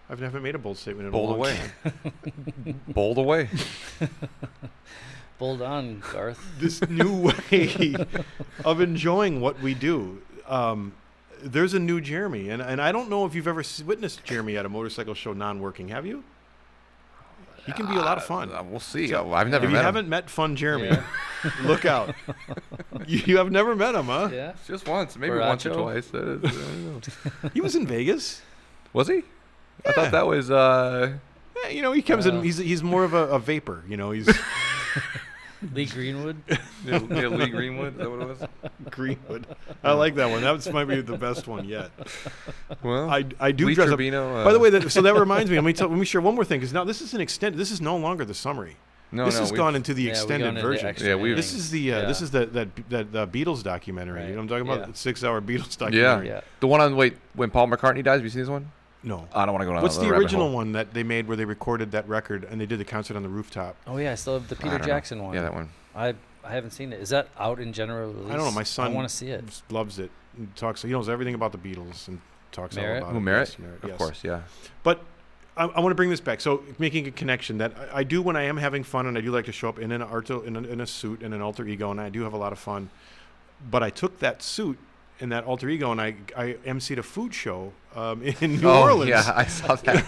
I haven't made a bold statement in a long time. Bold away. Bold on, Garth. This new way of enjoying what we do. There's a new Jeremy, and I don't know if you've ever witnessed Jeremy at a motorcycle show non-working. Have you? He can be a lot of fun. We'll see. I've never If met you him. haven't met Fun Jeremy, look out. You have never met him, huh? Yeah. Just once, maybe once or Baracho. twice. I don't know. He was in Vegas. Was he? I thought that was. Yeah, he comes in. He's more of a vapor. He's Lee Greenwood. Lee Greenwood. Is that what it was? Greenwood. I like that one. That might be the best one yet. Well, I do Lee dress up. Trevino, By the way, that reminds me. Let me share one more thing because now this is an extended. This is no longer the summary. This has gone into the extended version. This is the Beatles documentary. Right. You know what I'm talking about? Yeah. The 6-hour Beatles documentary. Yeah. The one on when Paul McCartney dies. Have you seen this one? No. I don't want to go down. What's that the rabbit original hole. one that they made where they recorded that record and they did the concert on the rooftop? Oh yeah, I still have the I Peter don't know. Jackson one. Yeah, that one. I haven't seen it. Is that out in general release? I don't know. My son I want to see it. loves it. He talks. He knows everything about the Beatles and talks Merritt? all about Who it. Merritt? Yes, Merritt, Of yes. course, yeah. But I want to bring this back. So making a connection that I do when I am having fun, and I do like to show up in in a suit and an alter ego, and I do have a lot of fun. But I took that suit and that alter ego, and I emceed a food show in New Orleans. Yeah, I saw that.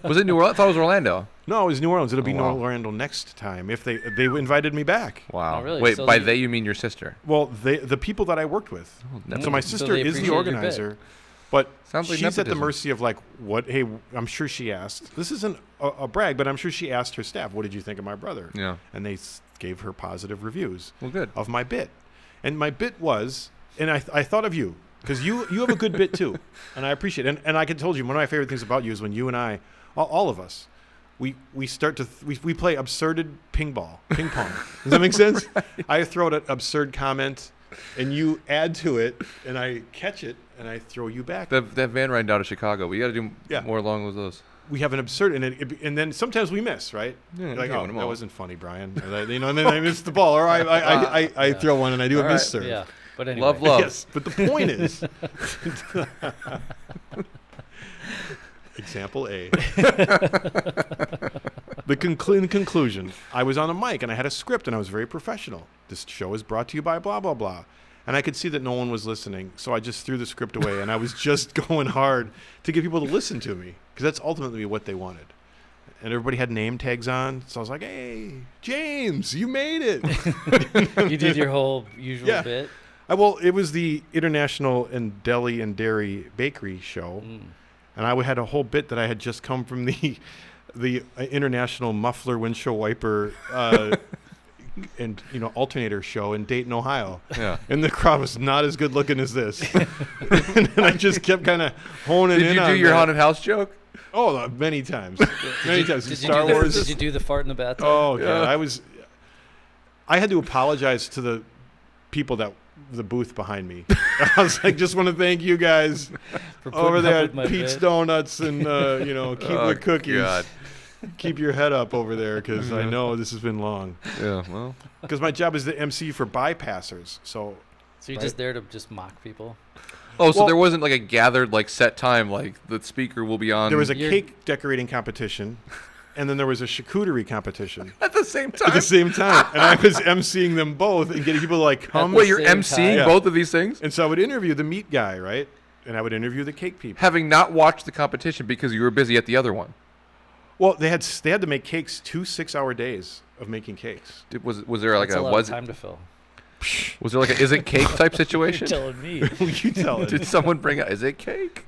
Was it New Orleans? I thought it was Orlando. No, it was New Orleans. It'll be wow. New Orlando next time if they invited me back. Wow. Oh, really? Wait, So by they- they you mean your sister? Well, the people that I worked with. So my So sister they is appreciate the your organizer, but Sounds like she's at the nepotism. mercy of like what? Hey, I'm sure she asked. This isn't a brag, but I'm sure she asked her staff, "What did you think of my brother?" Yeah. And they gave her positive reviews Well, good. of my bit, and my bit was, and I thought of you because you have a good bit too, and I appreciate it. And I can told you one of my favorite things about you is when you and I, all of us. We start to we play absurded ping pong. Does that make sense? I throw out an absurd comment, and you add to it, and I catch it, and I throw you back. That van ride down to Chicago. We got to do more along with those. We have an absurd, and then sometimes we miss, right? Yeah, You're like, okay, oh, win 'em that all. wasn't funny, Brian. And then I missed the ball, or I throw one and I do All a right. miss serve. Yeah. But anyway. Love. Yes, but the point is, example A. The conclusion, I was on a mic and I had a script and I was very professional. This show is brought to you by blah, blah, blah. And I could see that no one was listening, so I just threw the script away and I was just going hard to get people to listen to me because that's ultimately what they wanted. And everybody had name tags on, so I was like, hey, James, you made it. You did your whole usual Yeah. bit. Well, it was the International and Deli and Dairy Bakery show. And I had a whole bit that I had just come from the International Muffler Windshield Wiper and alternator show in Dayton, Ohio. Yeah. And the crowd was not as good looking as this. And then I just kept kind of honing Did in you on do your that. haunted house joke? Oh, many times. Many times. Did Star you do Wars. did you do the fart in the bathtub? Oh, Yeah. God. I had to apologize to the people the booth behind me. I was like, just want to thank you guys For putting over up there with my at Pete's bit? Donuts and, keep the cookies. God. Keep your head up over there because I know this has been long. Yeah. Well. Because my job is the MC for bypassers. So So you're Right. just there to just mock people? Oh, so Well- there wasn't like a gathered set time the speaker will be on there was a You're- cake decorating competition, and then there was a charcuterie competition at the same at time. the same time. And I was MCing them both and getting people to come. the Wait, you're same emceeing time. both of these things? And so I would interview the meat guy, right? And I would interview the cake people. Having not watched the competition because you were busy at the other one. Well, they had to make cakes 2 6-hour days of making cakes. Was there That's a lot of time to fill. was there is it cake type You're situation? telling me. You tell it. Did someone bring out is it cake?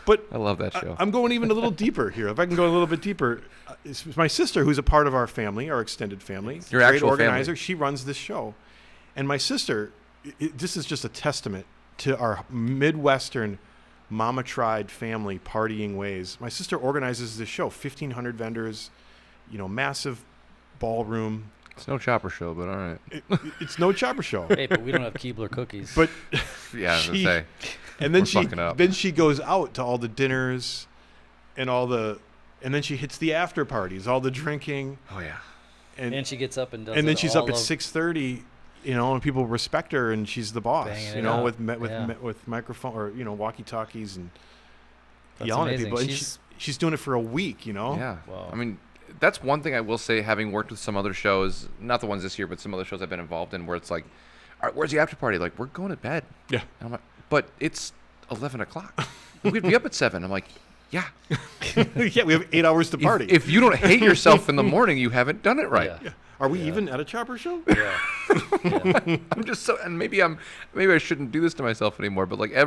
But I love that show. I'm going even a little deeper here. If I can go a little bit deeper, it's my sister, who's a part of our family, our extended family, Your great actual organizer. family. She runs this show, and my sister. This is just a testament to our Midwestern mama tried family partying ways. My sister organizes this show, 1,500 vendors, massive ballroom. It's no chopper show, but all right. It's no chopper show. Hey, but we don't have Keebler cookies. But Yeah, I was gonna say. and then We're fucking up. she goes out to all the dinners and and then she hits the after parties, all the drinking. Oh yeah. and she gets up and does. And then it she's all up at of- 6:30, and people respect her, and she's the boss, Banging it out. with microphone or walkie-talkies and That's yelling amazing. at people. And she's doing it for a week, Yeah. Wow. I mean, that's one thing I will say, having worked with some other shows, not the ones this year, but some other shows I've been involved in, where it's like, all right, where's the after party? Like, we're going to bed. Yeah. And I'm like, but it's 11 o'clock. We'd be up at 7. I'm like, yeah. Yeah, we have 8 hours to party. If you don't hate yourself in the morning, you haven't done it right. Yeah. Are we even at a chopper show? Yeah. Yeah. I'm just so, and maybe I shouldn't do this to myself anymore, but like I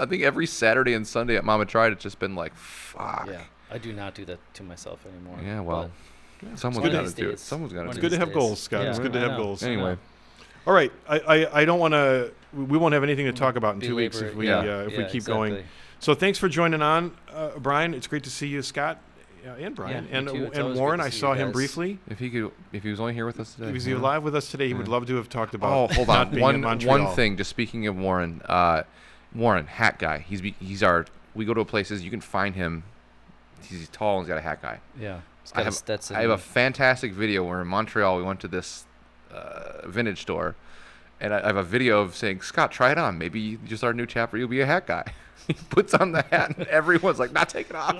think every Saturday and Sunday at Mama Tried, it's just been like, fuck. Yeah. I do not do that to myself anymore. Yeah, well, someone's One of got to these do it. days. Someone's got to One do It's good it. to have days. goals, Scott. Yeah, It's good to I have know. goals. Anyway, All right, I don't want to. We won't have anything to talk about in 2 weeks Belabor if it. we Yeah. keep going. Exactly. So thanks for joining on, Brian. It's great to see you, Scott, and Brian, Yeah, me too. It's always Warren. good to I see saw you him guys. briefly. if he was only here with us today. He was yeah. live with us today. He would love to have talked about. Oh, hold not on. being in Montreal. One thing. Just speaking of Warren, Warren, hat guy. He's our. We go to places. You can find him. He's tall and he's got a hat guy. Yeah. It's I got have, a Stetson. I have a fantastic video where in Montreal we went to this vintage store, and I have a video of saying, Scott, try it on. Maybe you just our new chapter, you'll be a hat guy. He puts on the hat, and everyone's like, "Not take it off,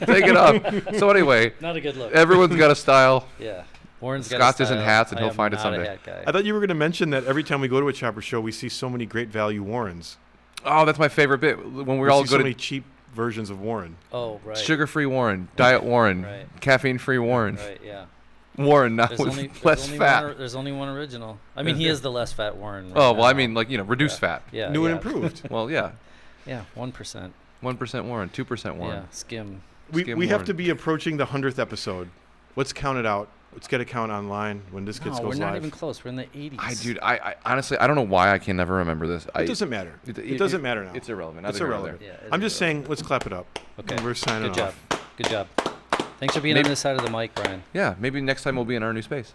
take it off." So anyway, Not a good look. everyone's got a style. Yeah. Warren's got Scott's a is in style. hats, and I he'll am find it not someday. A hat guy. I thought you were going to mention that every time we go to a chopper show, we see so many great value Warrens. Oh, that's my favorite bit. When we We all see go so to many cheap versions of Warren. Oh, right. sugar-free Warren, diet Warren, Right. caffeine-free Warren, Right, yeah. Warren now There's with only, less there's only fat. One, there's only one original. I mean, he is the less fat Warren. Right Oh well, I now. mean, like reduced fat. Yeah. New yeah. and improved. Well, yeah, Yeah, 1%. 1% Warren, 2% Warren. Yeah, skim. we Skim have Warren. to be approaching the 100th episode. Let's count it out. Let's get a count online when this No, goes we're not live. even close. We're in the 80s. I honestly, I don't know why I can never remember this. It doesn't matter. It doesn't matter now. It's irrelevant. It's Neither here nor irrelevant. Yeah, I'm just saying, let's clap it up. Okay. And we're signing Good job. off. Good job. Thanks for being Maybe- on this side of the mic, Brian. there. Yeah, maybe next time we'll be in our new space.